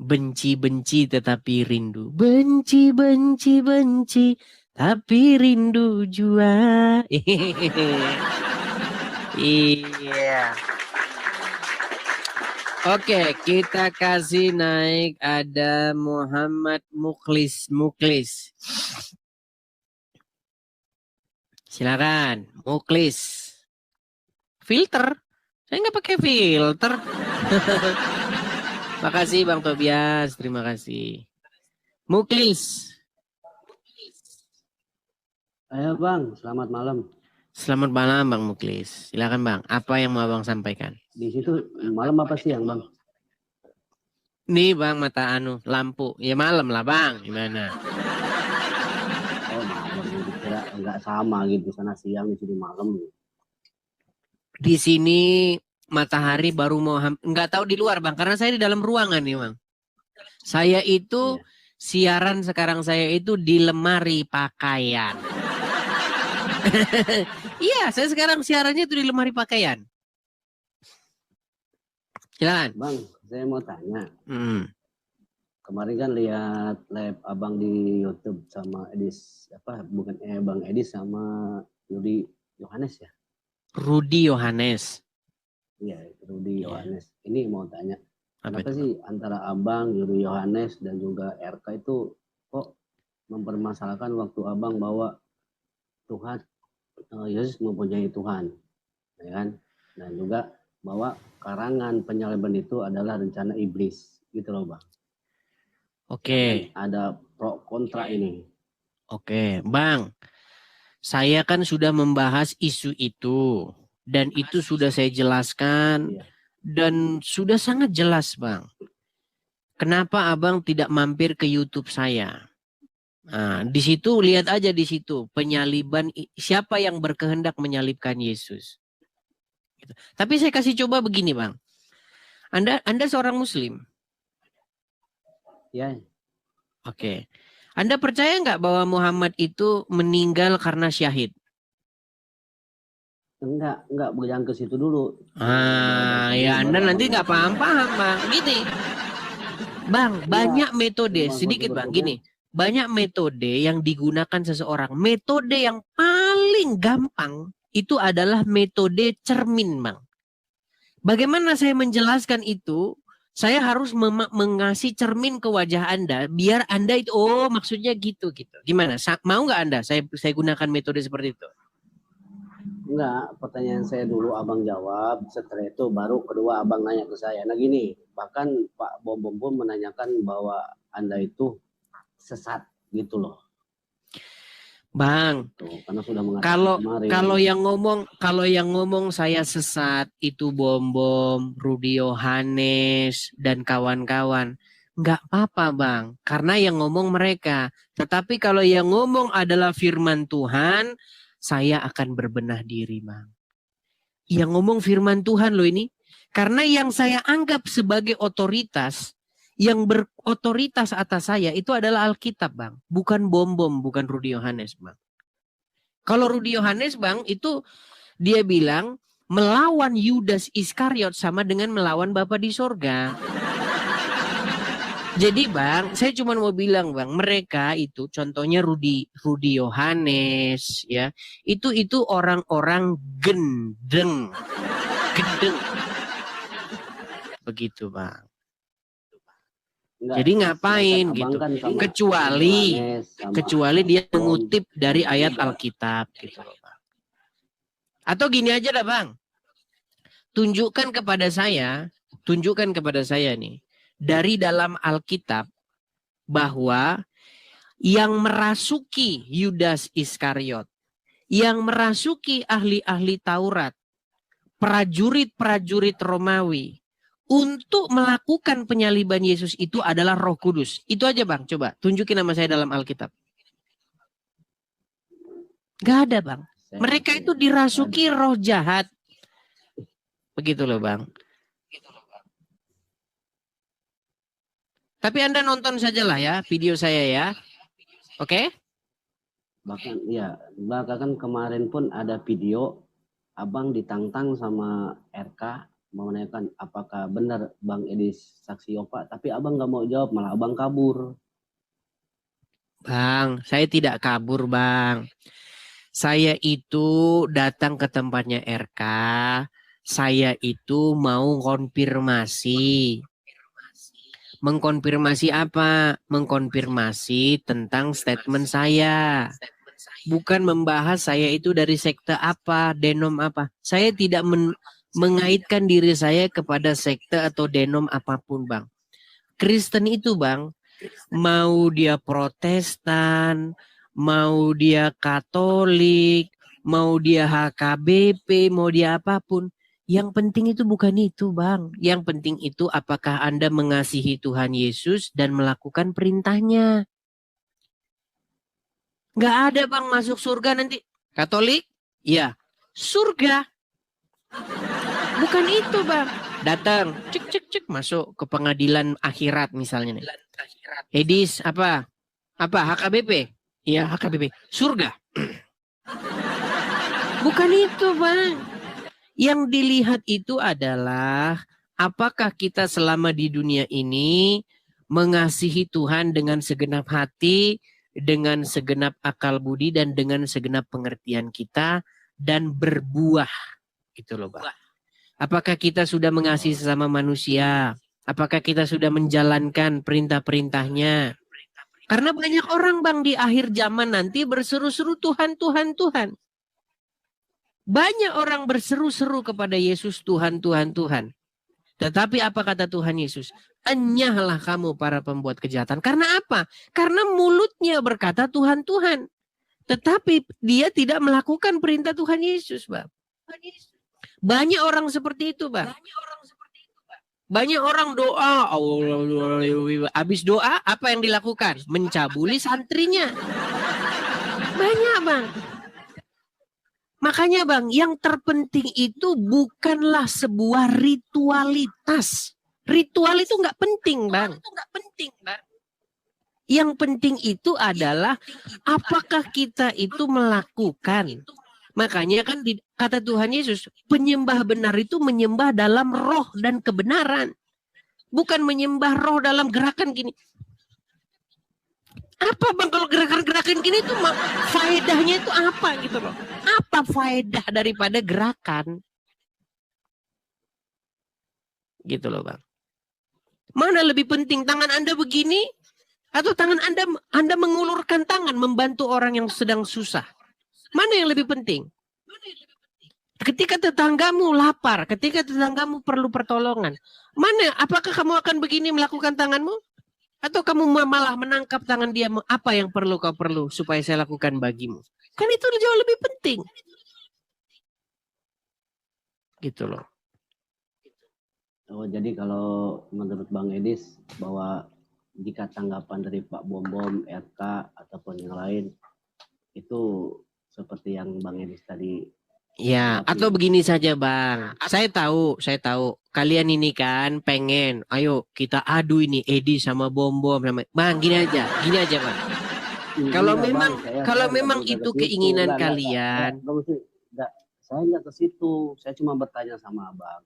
Benci-benci tetapi rindu. Benci tapi rindu jua. Iya. Oke, kita kasih naik ada Muhammad Muklis. Silakan, Muklis. Filter? Saya nggak pakai filter. Makasih Bang Tobias, terima kasih. Muklis. Ayo Bang, selamat malam. Selamat malam Bang Muklis. Silakan Bang, apa yang mau Bang sampaikan? Di situ malam apa siang Bang? Nih Bang, mata lampu. Ya malam lah Bang, gimana? Oh malam, kira enggak sama gitu, sana siang di sini malam. Di sini matahari baru mau nggak tahu di luar Bang, karena saya di dalam ruangan nih Bang. Saya itu siaran sekarang saya itu di lemari pakaian. Iya, saya sekarang siarannya itu di lemari pakaian. Silakan. Bang, saya mau tanya. Kemarin kan lihat live abang di YouTube sama Edis, Bang Edis sama Rudi Yohanes ya? Rudi Yohanes. Iya, Rudi Yohanes. Ini mau tanya, kenapa sih antara abang, Rudi Yohanes dan juga RK itu kok mempermasalahkan waktu abang bahwa Tuhan, Yesus mempunyai Tuhan, ya kan? Dan juga bahwa karangan penyaliban itu adalah rencana iblis, gitu loh Bang. Oke. Ada pro kontra ini. Oke, Bang. Saya kan sudah membahas isu itu dan itu sudah saya jelaskan dan sudah sangat jelas, Bang. Kenapa Abang tidak mampir ke YouTube saya? Nah, di situ lihat aja di situ penyaliban, siapa yang berkehendak menyalibkan Yesus. Gitu. Tapi saya kasih coba begini, Bang. Anda seorang Muslim. Ya. Oke. Anda percaya nggak bahwa Muhammad itu meninggal karena syahid? Enggak berjalan ke situ dulu. Ya Anda nanti nggak paham-paham, Bang. Gini. Bang, banyak metode, sedikit Bang, gini. Banyak metode yang digunakan seseorang. Metode yang paling gampang itu adalah metode cermin, Bang. Bagaimana saya menjelaskan itu? Saya harus mengasih cermin ke wajah Anda biar Anda itu maksudnya gitu. Gimana? Mau nggak Anda saya gunakan metode seperti itu? Enggak, pertanyaan saya dulu abang jawab, setelah itu baru kedua abang nanya ke saya. Nah gini, bahkan Pak Bom pun menanyakan bahwa Anda itu sesat gitu loh. Bang, karena sudah kalau yang ngomong saya sesat itu Bom, Rudi Yohanes dan kawan-kawan, nggak apa-apa Bang, karena yang ngomong mereka. Tetapi kalau yang ngomong adalah firman Tuhan, saya akan berbenah diri Bang. Yang ngomong firman Tuhan loh ini, karena yang saya anggap sebagai otoritas, yang berotoritas atas saya itu adalah Alkitab Bang. Bukan Bom, bukan Rudi Yohanes Bang. Kalau Rudi Yohanes Bang itu dia bilang melawan Yudas Iskariot sama dengan melawan Bapa di sorga. Jadi Bang, saya cuma mau bilang Bang, mereka itu contohnya Rudi Yohanes ya. Itu orang-orang gendeng. Begitu Bang. Enggak, jadi ngapain gitu? Kan kecuali dia mengutip dari ayat Alkitab gitu loh, Bang. Atau gini aja dah Bang. Tunjukkan kepada saya nih dari dalam Alkitab bahwa yang merasuki Yudas Iskariot, yang merasuki ahli-ahli Taurat, prajurit-prajurit Romawi untuk melakukan penyaliban Yesus itu adalah Roh Kudus. Itu aja Bang, coba tunjukin nama saya dalam Alkitab. Gak ada Bang. Mereka itu dirasuki roh jahat. Begitu loh Bang. Tapi Anda nonton sajalah ya video saya ya. Oke? Bahkan kan kemarin pun ada video abang ditantang sama RK menanyakan apakah benar Bang Edi saksi Yova, tapi abang nggak mau jawab, malah abang kabur. Bang, saya tidak kabur, Bang. Saya itu datang ke tempatnya RK. Saya itu mau konfirmasi. Mengkonfirmasi apa? Mengkonfirmasi tentang statement saya. Bukan membahas saya itu dari sekte apa, denom apa. Saya tidak mengaitkan diri saya kepada sekte atau denom apapun, Bang. Kristen itu, Bang, mau dia Protestan, mau dia Katolik, mau dia HKBP, mau dia apapun. Yang penting itu bukan itu, Bang. Yang penting itu apakah Anda mengasihi Tuhan Yesus dan melakukan perintahnya. Nggak ada, Bang, masuk surga nanti. Katolik? Ya, surga. Bukan itu, Bang. Datang, cek, masuk ke pengadilan akhirat misalnya nih. Edis apa? HKBP? Iya, HKBP. Surga. Bukan itu, Bang. Yang dilihat itu adalah apakah kita selama di dunia ini mengasihi Tuhan dengan segenap hati, dengan segenap akal budi, dan dengan segenap pengertian kita, dan berbuah. Gitu loh, Bang. Apakah kita sudah mengasihi sesama manusia? Apakah kita sudah menjalankan perintah-perintahnya? Karena banyak orang, Bang, di akhir zaman nanti berseru-seru Tuhan, Tuhan, Tuhan. Banyak orang berseru-seru kepada Yesus, Tuhan, Tuhan, Tuhan. Tetapi apa kata Tuhan Yesus? Enyahlah kamu para pembuat kejahatan. Karena apa? Karena mulutnya berkata Tuhan, Tuhan. Tetapi dia tidak melakukan perintah Tuhan Yesus, Bang. Banyak orang seperti itu, Bang. Banyak orang doa, habis doa apa yang dilakukan? Mencabuli santrinya. Banyak, Bang. Makanya, Bang, yang terpenting itu bukanlah sebuah ritualitas. Ritual itu nggak penting, Bang. Yang penting itu adalah apakah kita itu melakukan. Makanya kan kata Tuhan Yesus, penyembah benar itu menyembah dalam roh dan kebenaran. Bukan menyembah roh dalam gerakan gini. Apa, Bang, kalau gerakan-gerakan gini tuh faedahnya itu apa gitu loh. Apa faedah daripada gerakan? Gitu loh, Bang. Mana lebih penting, tangan Anda begini atau tangan Anda mengulurkan tangan membantu orang yang sedang susah? Mana yang lebih penting? Ketika tetanggamu lapar, ketika tetanggamu perlu pertolongan, mana? Apakah kamu akan begini melakukan tanganmu? Atau kamu malah menangkap tangan dia, apa yang perlu kau perlu supaya saya lakukan bagimu? Kan itu jauh lebih penting. Gitu loh. Oh, jadi kalau menurut Bang Edis bahwa jika tanggapan dari Pak Bom Bom, RK ataupun yang lain itu seperti yang Bang Edis tadi. Ya, atau begini saja, Bang. Saya tahu. Kalian ini kan pengen, ayo kita adu ini Edi sama Bom Bom sama. Bang, gini aja, Bang. Kalau memang itu keinginan kalian. Saya nggak ke situ. Saya cuma bertanya sama Abang.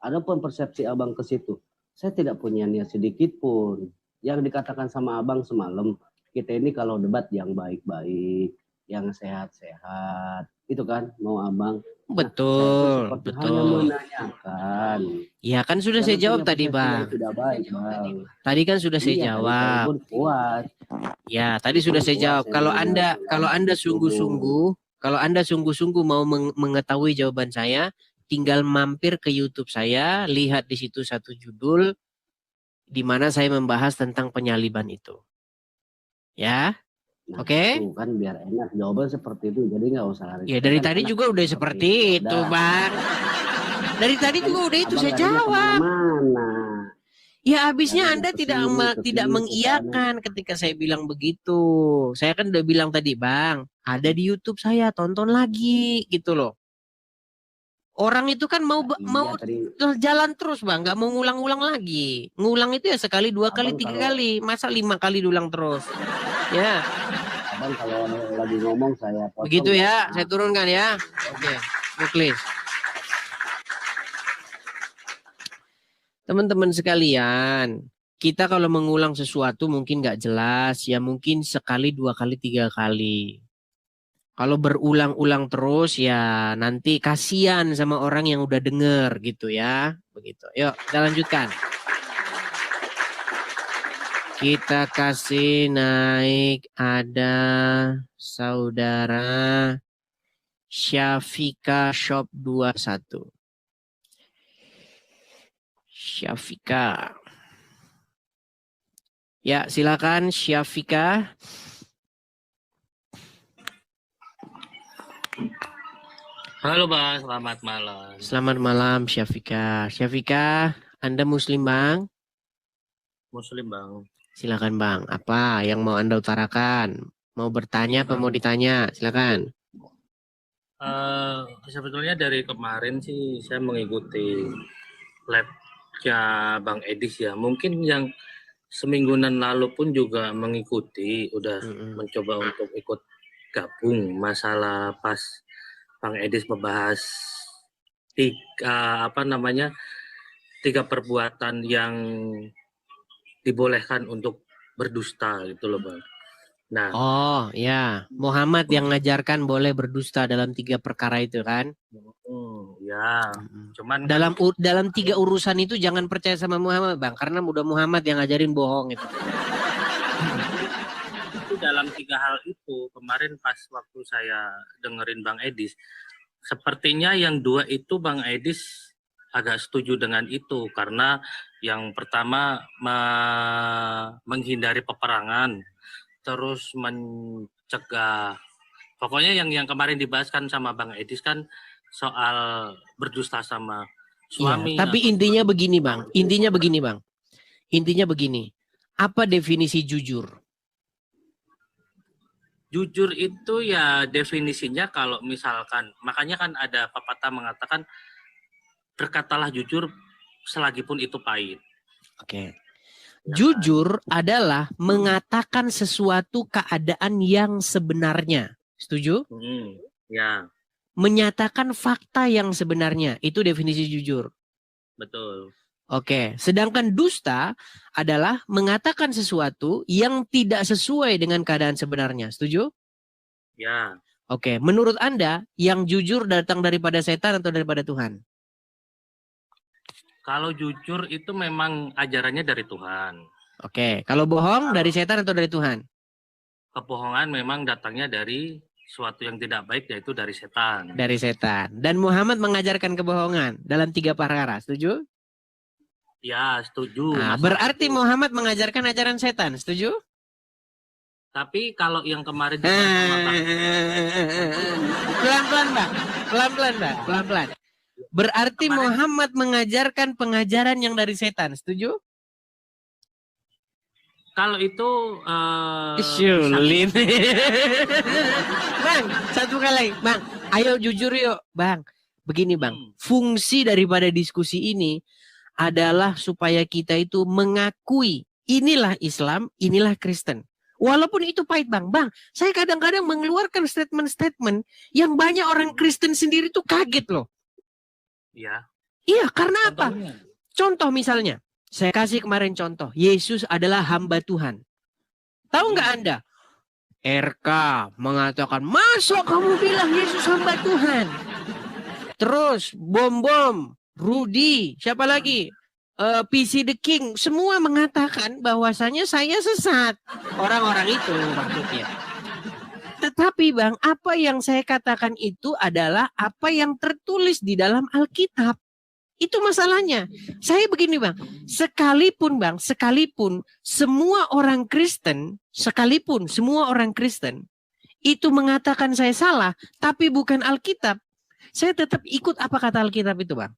Adapun persepsi Abang ke situ, saya tidak punya niat sedikit pun. Yang dikatakan sama Abang semalam, kita ini kalau debat yang baik-baik, yang sehat-sehat, itu kan mau Abang. Betul. Hanya menanyakan. Ya kan sudah saya jawab tadi, Bang. Tidak baik, Bang. Tadi kan sudah saya jawab. Ya, tadi sudah saya jawab. Kalau Anda sungguh-sungguh mau mengetahui jawaban saya, tinggal mampir ke YouTube saya, lihat di situ satu judul di mana saya membahas tentang penyaliban itu. Ya. Nah, Oke. Kan biar enak jawaban seperti itu, jadi nggak usah lari. Ya dari tadi juga udah seperti itu, Bang. Dari tadi juga udah itu saya jawab. Mana? Ya habisnya Anda tidak mengiyakan ketika saya bilang begitu. Saya kan udah bilang tadi, Bang, ada di YouTube saya, tonton lagi gitu loh. Orang itu kan mau jalan terus, Bang, nggak mau ngulang-ulang lagi. Ngulang itu ya sekali, 2 kali, 3 kali, masa 5 kali diulang terus. Ya. Abang kalau lagi ngomong saya potong. Begitu ya, saya turunkan ya. Oke, please. Teman-teman sekalian, kita kalau mengulang sesuatu mungkin nggak jelas, ya mungkin sekali, 2 kali, 3 kali. Kalau berulang-ulang terus ya nanti kasihan sama orang yang udah denger gitu ya. Begitu. Yuk kita lanjutkan. Kita kasih naik ada saudara Syafika Shop 21. Syafika. Ya silakan Syafika. Halo Bang, selamat malam. Selamat malam Syafika. Syafika, Anda Muslim Bang? Muslim Bang. Silakan Bang. Apa yang mau Anda utarakan? Mau bertanya apa mau ditanya? Silakan. Sebetulnya dari kemarin sih saya mengikuti labnya Bang Edis ya. Mungkin yang semingguan lalu pun juga mengikuti, udah mencoba untuk ikut gabung masalah pas Bang Edis membahas tiga perbuatan yang dibolehkan untuk berdusta gitu loh Bang. Nah, oh ya, Muhammad yang ngajarkan boleh berdusta dalam 3 perkara itu kan? Ya, cuman dalam 3 urusan itu jangan percaya sama Muhammad Bang, karena udah Muhammad yang ngajarin bohong itu. Dalam 3 hal itu kemarin pas waktu saya dengerin Bang Edis, sepertinya yang 2 itu Bang Edis agak setuju dengan itu, karena yang pertama menghindari peperangan, terus mencegah, pokoknya yang kemarin dibahaskan sama Bang Edis kan soal berdusta sama suami. Ya, tapi intinya begini Bang, intinya begini, apa definisi jujur? Jujur itu ya definisinya kalau misalkan, makanya kan ada pepatah mengatakan berkatalah jujur selagi pun itu pahit. Oke. Jujur adalah mengatakan sesuatu keadaan yang sebenarnya. Setuju? Ya. Menyatakan fakta yang sebenarnya. Itu definisi jujur. Betul. Oke, sedangkan dusta adalah mengatakan sesuatu yang tidak sesuai dengan keadaan sebenarnya. Setuju? Ya. Oke, menurut Anda yang jujur datang daripada setan atau daripada Tuhan? Kalau jujur itu memang ajarannya dari Tuhan. Oke, kalau bohong dari setan atau dari Tuhan? Kebohongan memang datangnya dari suatu yang tidak baik, yaitu dari setan. Dari setan. Dan Muhammad mengajarkan kebohongan dalam 3 perkara. Setuju? Ya, setuju. Nah, berarti Muhammad mengajarkan ajaran setan, setuju? Tapi kalau yang kemarin pelan-pelan Bang, pelan-pelan. Berarti kemarin Muhammad mengajarkan pengajaran yang dari setan, setuju? Kalau itu sulit. Bang, satu kali, Bang. Ayo jujur yuk, Bang. Begini, Bang. Fungsi daripada diskusi ini adalah supaya kita itu mengakui inilah Islam, inilah Kristen. Walaupun itu pahit Bang. Bang, saya kadang-kadang mengeluarkan statement-statement yang banyak orang Kristen sendiri tuh kaget loh. Iya. Iya, karena apa? Contoh misalnya, saya kasih kemarin contoh. Yesus adalah hamba Tuhan. Tahu nggak Anda? RK mengatakan, masa kamu bilang Yesus hamba Tuhan? Terus, Bom, Rudy, siapa lagi? PC The King, semua mengatakan bahwasanya saya sesat. Orang-orang itu maksudnya. Tetapi Bang, apa yang saya katakan itu adalah apa yang tertulis di dalam Alkitab. Itu masalahnya. Saya begini Bang, sekalipun semua orang Kristen itu mengatakan saya salah, tapi bukan Alkitab, saya tetap ikut apa kata Alkitab itu Bang.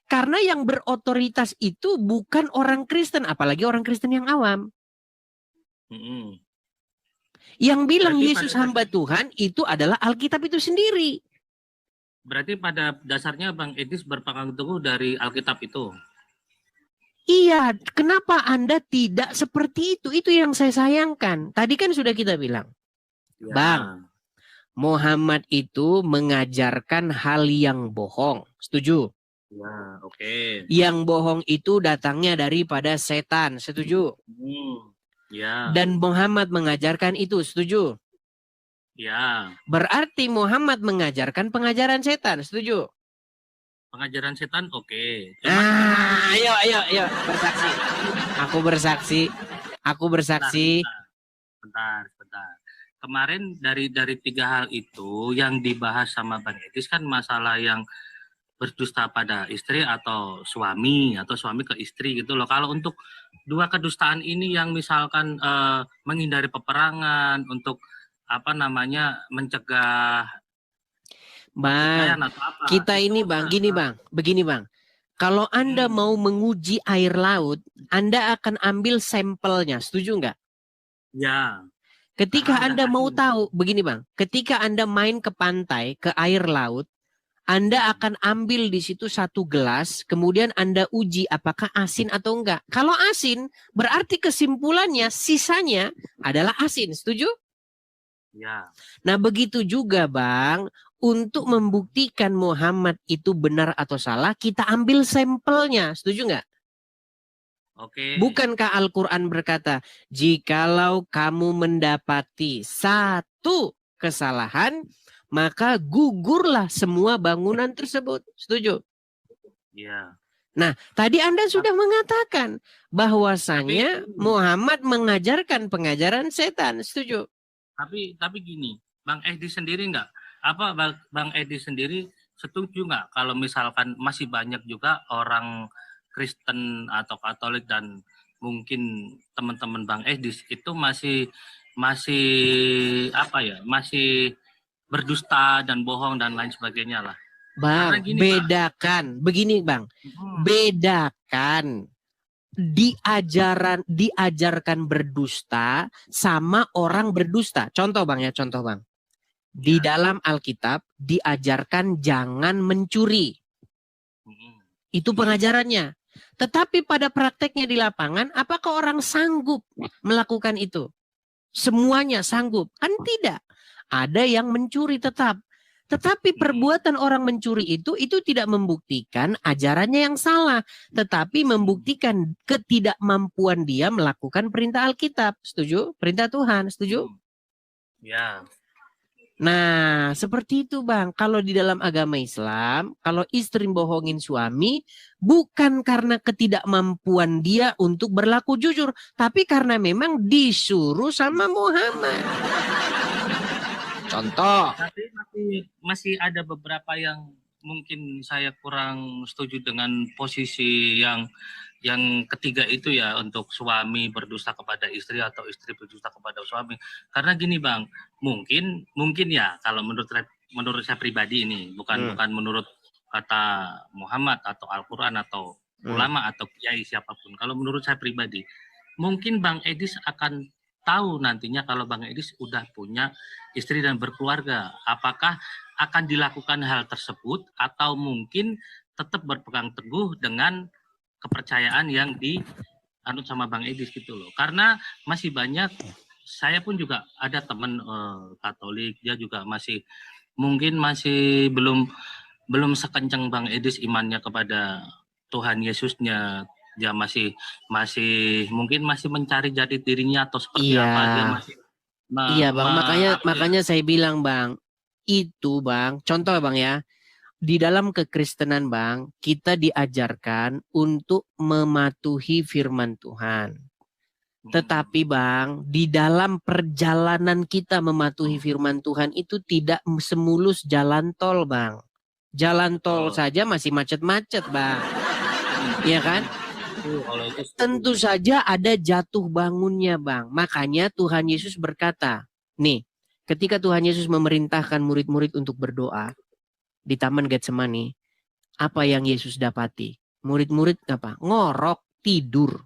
Karena yang berotoritas itu bukan orang Kristen, apalagi orang Kristen yang awam. Yang bilang berarti Yesus hamba Tuhan itu adalah Alkitab itu sendiri. Berarti pada dasarnya Bang Edis berpegang teguh dari Alkitab itu. Iya, kenapa Anda tidak seperti itu? Itu yang saya sayangkan. Tadi kan sudah kita bilang. Ya. Bang, Muhammad itu mengajarkan hal yang bohong. Setuju? Ya, oke. Yang bohong itu datangnya daripada setan, setuju? Ya. Dan Muhammad mengajarkan itu, setuju? Ya. Berarti Muhammad mengajarkan pengajaran setan, setuju? Pengajaran setan oke. Ayo, bersaksi. Aku bersaksi. Bentar. Kemarin dari 3 hal itu yang dibahas sama Bang Edis kan masalah yang berdusta pada istri atau suami ke istri gitu loh. Kalau untuk 2 kedustaan ini yang misalkan menghindari peperangan, untuk mencegah Bang, kita ini Bang, begini Bang. Kalau Anda mau menguji air laut, Anda akan ambil sampelnya, setuju nggak? Ya. Ketika Anda mau tahu, begini Bang, ketika Anda main ke pantai, ke air laut, Anda akan ambil di situ 1 gelas, kemudian Anda uji apakah asin atau enggak. Kalau asin, berarti kesimpulannya sisanya adalah asin, setuju? Ya. Nah begitu juga Bang, untuk membuktikan Muhammad itu benar atau salah, kita ambil sampelnya, setuju nggak? Oke. Bukankah Al-Quran berkata, jikalau kamu mendapati 1 kesalahan, maka gugurlah semua bangunan tersebut, setuju? Ya. Nah, tadi Anda sudah mengatakan bahwasannya Muhammad mengajarkan pengajaran setan, setuju? Tapi gini, Bang Edi sendiri nggak? Bang Edi sendiri setuju nggak kalau misalkan masih banyak juga orang Kristen atau Katolik dan mungkin teman-teman Bang Edi itu masih berdusta dan bohong dan lain sebagainya lah. Bang, bedakan. Begini Bang, bedakan diajarkan berdusta sama orang berdusta. Contoh Bang. Di dalam Alkitab diajarkan jangan mencuri. Itu pengajarannya. Tetapi pada prakteknya di lapangan, apakah orang sanggup melakukan itu? Semuanya sanggup? Kan tidak. Ada yang mencuri tetap. Tetapi perbuatan orang mencuri itu tidak membuktikan ajarannya yang salah. Tetapi membuktikan ketidakmampuan dia melakukan perintah Alkitab. Setuju? Perintah Tuhan. Setuju? Ya. Nah, seperti itu Bang. Kalau di dalam agama Islam, kalau istri bohongin suami, bukan karena ketidakmampuan dia untuk berlaku jujur, tapi karena memang disuruh sama Muhammad. Contoh. Tapi masih ada beberapa yang mungkin saya kurang setuju dengan posisi yang ketiga itu ya, untuk suami berdusta kepada istri atau istri berdusta kepada suami. Karena gini Bang, mungkin ya kalau menurut saya pribadi ini, bukan menurut kata Muhammad atau Al-Quran atau ulama atau kiai siapapun. Kalau menurut saya pribadi, mungkin Bang Edis akan tahu nantinya kalau Bang Edis udah punya istri dan berkeluarga, apakah akan dilakukan hal tersebut atau mungkin tetap berpegang teguh dengan kepercayaan yang dianut sama Bang Edis gitu loh. Karena masih banyak, saya pun juga ada teman Katolik, dia juga mungkin masih belum sekencang Bang Edis imannya kepada Tuhan Yesusnya. Dia masih mungkin masih mencari jati dirinya atau seperti apa, dia masih iya Bang, makanya saya bilang Bang, itu Bang, contoh Bang ya, di dalam kekristenan Bang, kita diajarkan untuk mematuhi firman Tuhan. Tetapi Bang, di dalam perjalanan kita mematuhi firman Tuhan itu tidak semulus jalan tol Bang. Jalan tol saja masih macet-macet Bang. Iya kan? Tentu saja ada jatuh bangunnya Bang. Makanya Tuhan Yesus berkata, nih, ketika Tuhan Yesus memerintahkan murid-murid untuk berdoa di Taman Getsemani, apa yang Yesus dapati? Murid-murid apa? Ngorok, tidur.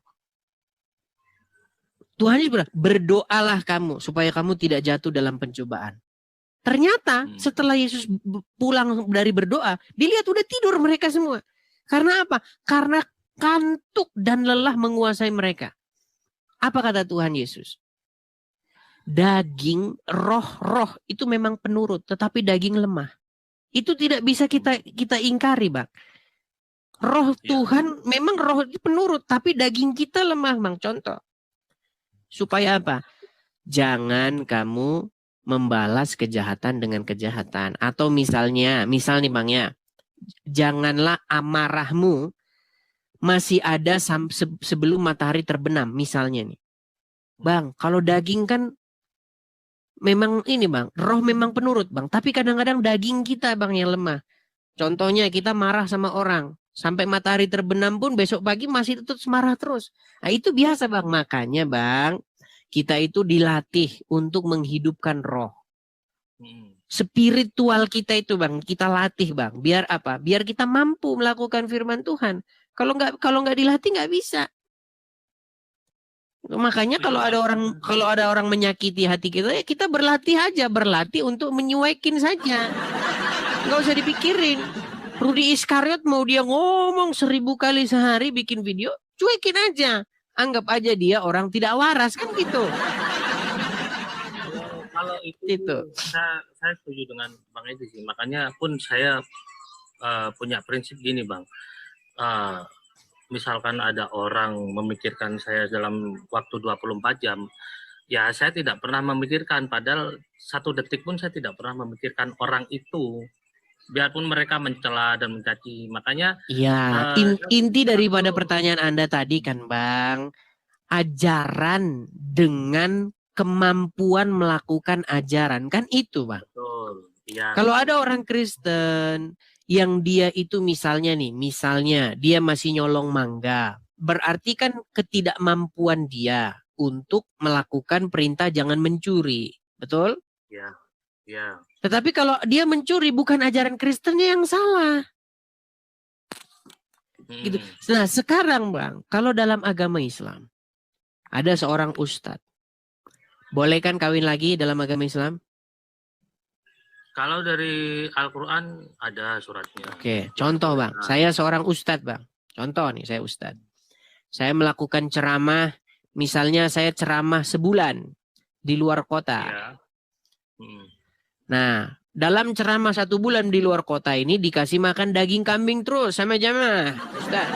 Tuhan Yesus bilang, berdoalah kamu supaya kamu tidak jatuh dalam pencobaan. Ternyata setelah Yesus pulang dari berdoa, dilihat udah tidur mereka semua. Karena apa? Karena kantuk dan lelah menguasai mereka. Apa kata Tuhan Yesus? Daging, roh itu memang penurut, tetapi daging lemah. Itu tidak bisa kita ingkari Bang. Roh Tuhan memang roh itu penurut, tapi daging kita lemah, Bang. Contoh. Supaya apa? Jangan kamu membalas kejahatan dengan kejahatan. Atau misal nih Bang ya, janganlah amarahmu masih ada sebelum matahari terbenam, misalnya nih. Bang, kalau daging kan memang ini Bang, roh memang penurut Bang, tapi kadang-kadang daging kita Bang yang lemah. Contohnya kita marah sama orang, sampai matahari terbenam pun besok pagi masih tetap marah terus. Nah, itu biasa Bang, makanya Bang, kita itu dilatih untuk menghidupkan roh. Spiritual kita itu Bang, kita latih Bang. Biar apa? Biar kita mampu melakukan firman Tuhan. Kalau nggak dilatih nggak bisa. Makanya kalau ada orang menyakiti hati kita, ya kita berlatih aja, berlatih untuk menyuekin saja. Nggak usah dipikirin. Rudi Iskariot mau dia ngomong 1000 kali sehari bikin video, cuekin aja. Anggap aja dia orang tidak waras, kan gitu. Kalau itu. Saya setuju dengan Bang Edi sih. Makanya pun saya punya prinsip gini Bang. Misalkan ada orang memikirkan saya dalam waktu 24 jam, ya saya tidak pernah memikirkan, padahal 1 detik pun saya tidak pernah memikirkan orang itu, biarpun mereka mencela dan mencaci. Makanya inti daripada pertanyaan Anda tadi kan Bang, ajaran dengan kemampuan melakukan ajaran, kan itu Bang. Betul. Ya. Kalau ada orang Kristen yang dia itu misalnya dia masih nyolong mangga, berarti kan ketidakmampuan dia untuk melakukan perintah jangan mencuri, betul? Ya, ya. Tetapi kalau dia mencuri, bukan ajaran Kristennya yang salah. Gitu. Nah sekarang Bang, kalau dalam agama Islam ada seorang ustadz, boleh kan kawin lagi dalam agama Islam? Kalau dari Al-Quran ada suratnya. Oke, contoh Bang. Saya seorang ustadz Bang. Contoh nih, saya ustadz. Saya melakukan ceramah, misalnya saya ceramah sebulan di luar kota. Ya. Nah, dalam ceramah 1 bulan di luar kota ini dikasih makan daging kambing terus sama jamaah. Ustadz.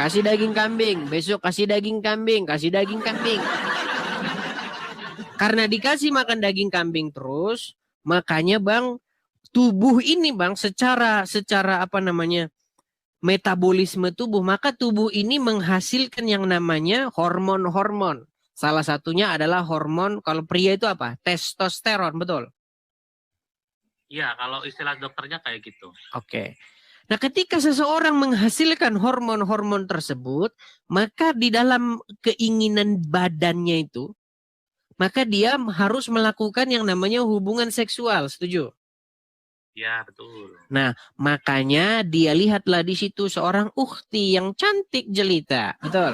Kasih daging kambing, besok kasih daging kambing, kasih daging kambing. Karena dikasih makan daging kambing terus, makanya Bang, tubuh ini Bang secara metabolisme tubuh, maka tubuh ini menghasilkan yang namanya hormon-hormon. Salah satunya adalah hormon, kalau pria itu apa? Testosteron, betul? Iya, kalau istilah dokternya kayak gitu. Oke. Nah, ketika seseorang menghasilkan hormon-hormon tersebut, maka di dalam keinginan badannya itu, maka dia harus melakukan yang namanya hubungan seksual, setuju? Ya, betul. Nah, makanya dia lihatlah di situ seorang ukhti yang cantik jelita, betul?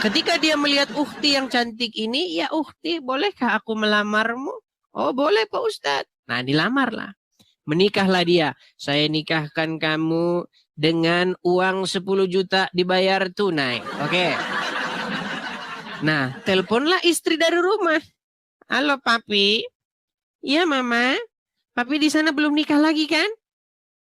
Ketika dia melihat ukhti yang cantik ini, ya ukhti, bolehkah aku melamarmu? Oh, boleh Pak Ustadz. Nah, dilamarlah. Menikahlah dia. Saya nikahkan kamu dengan uang 10 juta dibayar tunai. Oke. Nah, teleponlah istri dari rumah. Halo papi. Iya mama. Papi di sana belum nikah lagi kan?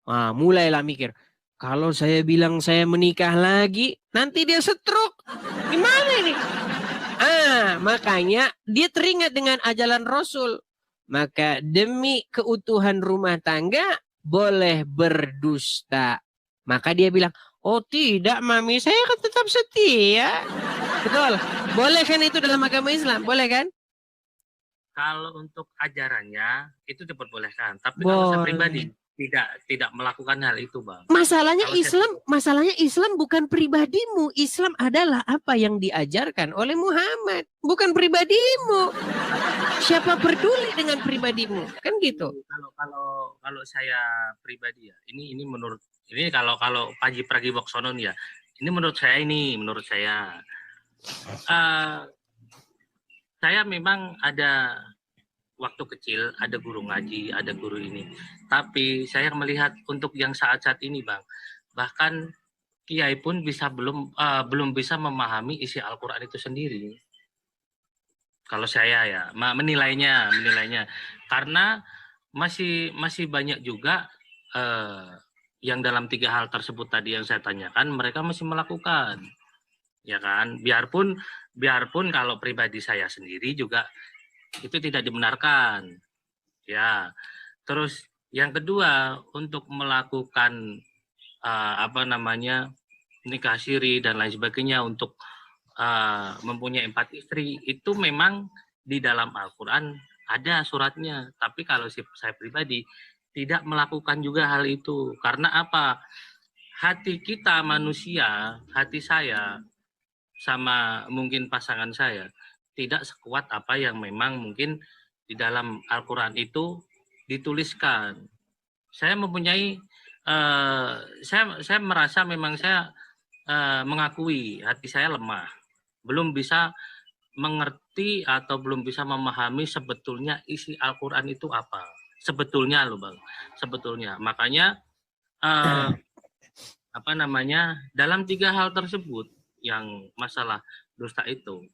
Wah, mulailah mikir. Kalau saya bilang saya menikah lagi, nanti dia stroke. Gimana ini? Makanya dia teringat dengan ajaran Rasul. Maka demi keutuhan rumah tangga boleh berdusta. Maka dia bilang, oh tidak mami, saya akan tetap setia. Betul. Boleh kan itu dalam agama Islam? Boleh kan? Kalau untuk ajarannya itu diperbolehkan. Tapi kalau saya pribadi tidak melakukan hal itu, Bang. Masalahnya Islam bukan pribadimu. Islam adalah apa yang diajarkan oleh Muhammad, bukan pribadimu. Siapa peduli dengan pribadimu? Kan gitu. Kalau saya pribadi ya, ini menurut kalau Panji Pragiwaksono nih ya. Ini menurut saya. Saya memang ada waktu kecil, ada guru ngaji, ada guru ini. Tapi saya melihat untuk yang saat-saat ini, Bang, bahkan kiai pun belum bisa memahami isi Al-Quran itu sendiri. Kalau saya ya menilainya, karena masih banyak juga yang dalam 3 hal tersebut tadi yang saya tanyakan mereka masih melakukan, ya kan? Biarpun kalau pribadi saya sendiri juga itu tidak dibenarkan, ya. Terus yang kedua, untuk melakukan nikah siri dan lain sebagainya, untuk mempunyai 4 istri, itu memang di dalam Al-Quran ada suratnya. Tapi kalau saya pribadi tidak melakukan juga hal itu. Karena apa? Hati kita manusia, hati saya sama mungkin pasangan saya tidak sekuat apa yang memang mungkin di dalam Al-Quran itu dituliskan. Saya mempunyai saya merasa memang saya mengakui hati saya lemah, belum bisa mengerti atau belum bisa memahami sebetulnya isi Al-Quran itu apa. Sebetulnya loh Bang, sebetulnya. Makanya dalam 3 hal tersebut yang masalah dusta itu.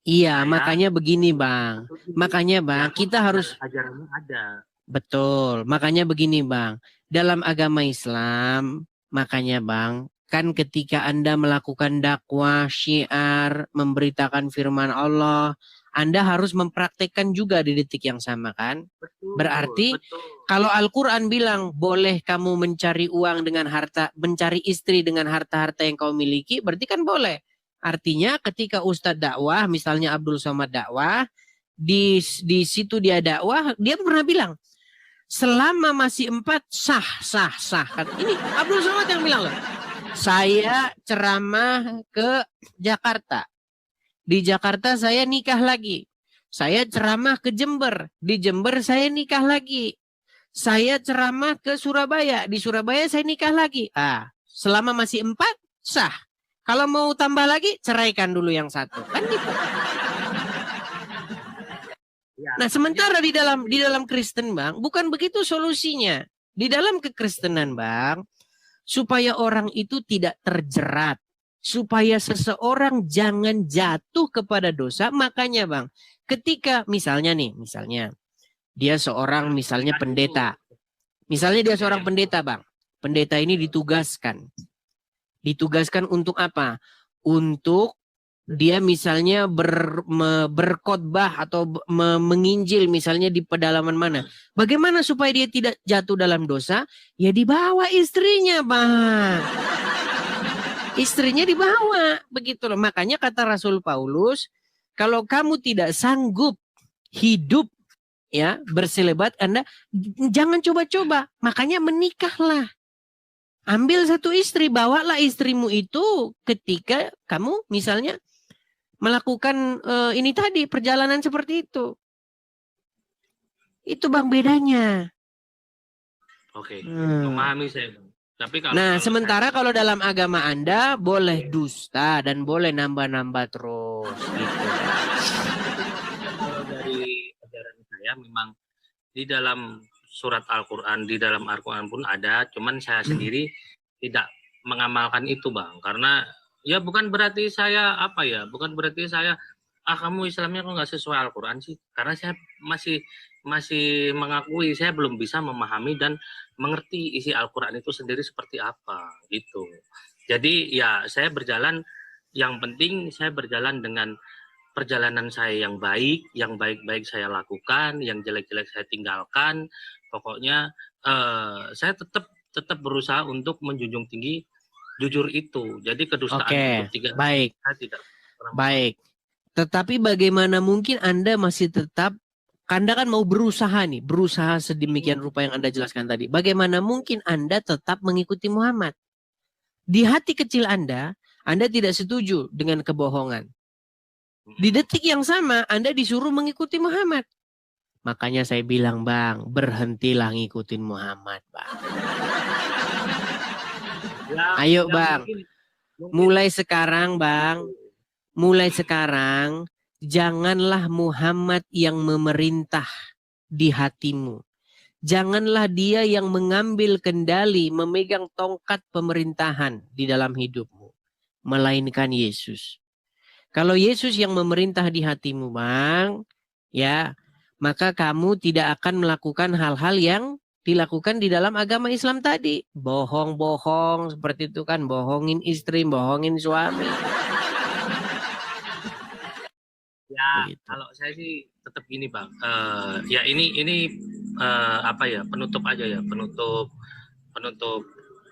Iya, makanya begini Bang. Makanya Bang, kita harus ajarannya ada. Betul. Makanya begini Bang. Dalam agama Islam, makanya Bang, kan ketika Anda melakukan dakwah, syiar, memberitakan firman Allah, Anda harus mempraktekkan juga di detik yang sama kan? Betul, Berarti betul. Kalau Al-Quran bilang boleh kamu mencari uang dengan harta, mencari istri dengan harta-harta yang kau miliki, berarti kan boleh. Artinya ketika Ustadz dakwah, misalnya Abdul Somad dakwah, di situ dia dakwah, dia pernah bilang, selama masih 4 sah. Ini Abdul Somad yang bilang loh. Saya ceramah ke Jakarta. Di Jakarta saya nikah lagi. Saya ceramah ke Jember. Di Jember saya nikah lagi. Saya ceramah ke Surabaya. Di Surabaya saya nikah lagi. Selama masih 4 sah. Kalau mau tambah lagi, ceraikan dulu yang 1. Kan gitu. Nah, sementara di dalam Kristen Bang, bukan begitu solusinya. Di dalam kekristenan Bang, supaya orang itu tidak terjerat, supaya seseorang jangan jatuh kepada dosa, makanya Bang, ketika misalnya dia seorang misalnya pendeta. Misalnya dia seorang pendeta Bang. Pendeta ini ditugaskan. Ditugaskan untuk apa? Untuk dia misalnya berkhotbah atau menginjil misalnya di pedalaman mana. Bagaimana supaya dia tidak jatuh dalam dosa? Ya dibawa istrinya Bang. Istrinya dibawa. Begitu loh. Makanya kata Rasul Paulus, kalau kamu tidak sanggup hidup ya berselebat, Anda jangan coba-coba. Makanya menikahlah. Ambil 1 istri, bawalah istrimu itu ketika kamu misalnya melakukan ini tadi, perjalanan seperti itu. Itu Bang bedanya. Oke, memahami saya. Tapi kalau sementara kalau dalam agama Anda boleh dusta dan boleh nambah-nambah terus gitu. Dari ajaran saya memang di dalam surat Al-Quran, di dalam Al-Quran pun ada, cuman saya sendiri tidak mengamalkan itu Bang, karena ya bukan berarti saya kamu Islamnya kok nggak sesuai Al-Quran sih, karena saya masih mengakui saya belum bisa memahami dan mengerti isi Al-Quran itu sendiri seperti apa gitu. Jadi ya saya berjalan, yang penting saya berjalan dengan perjalanan saya yang baik-baik saya lakukan, yang jelek-jelek saya tinggalkan. Pokoknya saya tetap berusaha untuk menjunjung tinggi jujur itu. Jadi kedustaan itu baik. Baik. Tetapi bagaimana mungkin Anda masih tetap, Anda kan mau berusaha sedemikian rupa yang Anda jelaskan tadi. Bagaimana mungkin Anda tetap mengikuti Muhammad? Di hati kecil Anda tidak setuju dengan kebohongan. Di detik yang sama, Anda disuruh mengikuti Muhammad. Makanya saya bilang, Bang, berhentilah ngikutin Muhammad, Bang. Ayo, Bang. Mulai sekarang, Bang. Mulai sekarang, janganlah Muhammad yang memerintah di hatimu. Janganlah dia yang mengambil kendali, memegang tongkat pemerintahan di dalam hidupmu. Melainkan Yesus. Kalau Yesus yang memerintah di hatimu, Bang, ya, maka kamu tidak akan melakukan hal-hal yang dilakukan di dalam agama Islam tadi. Bohong-bohong seperti itu kan, bohongin istri, bohongin suami. Ya, Begitu. kalau saya sih tetap gini Bang. Ya ini apa ya, penutup aja ya, penutup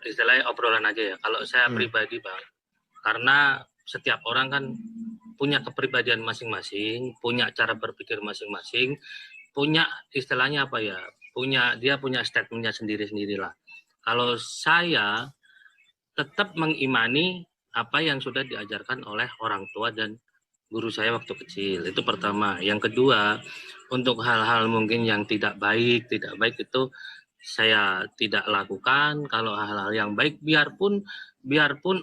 istilahnya obrolan aja ya. Kalau saya pribadi Bang, karena setiap orang kan punya kepribadian masing-masing, punya cara berpikir masing-masing, punya istilahnya apa ya, dia punya statementnya sendiri-sendirilah. Kalau saya tetap mengimani apa yang sudah diajarkan oleh orang tua dan guru saya waktu kecil, itu pertama. Yang kedua, untuk hal-hal mungkin yang tidak baik itu saya tidak lakukan. Kalau hal-hal yang baik, biarpun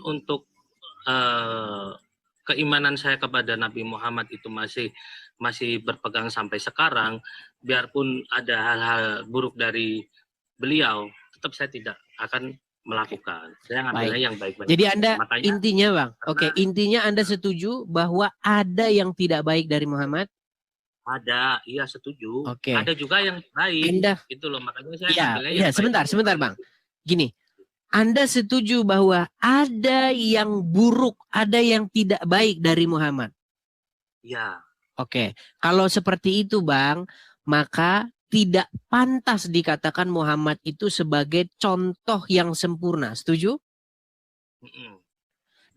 untuk keimanan saya kepada Nabi Muhammad itu masih berpegang sampai sekarang, biarpun ada hal-hal buruk dari beliau, tetap saya tidak akan melakukan. Saya ngambilnya yang baik-baik. Jadi Anda Makanya, intinya Bang, intinya Anda setuju bahwa ada yang tidak baik dari Muhammad? Ada, iya setuju. Oke. Ada juga yang baik. Anda, itu loh, makanya saya ngambilnya yang sebentar, baik. sebentar Bang. Gini, Anda setuju bahwa ada yang buruk, ada yang tidak baik dari Muhammad? Iya. Oke, kalau seperti itu Bang, maka tidak pantas dikatakan Muhammad itu sebagai contoh yang sempurna. Setuju?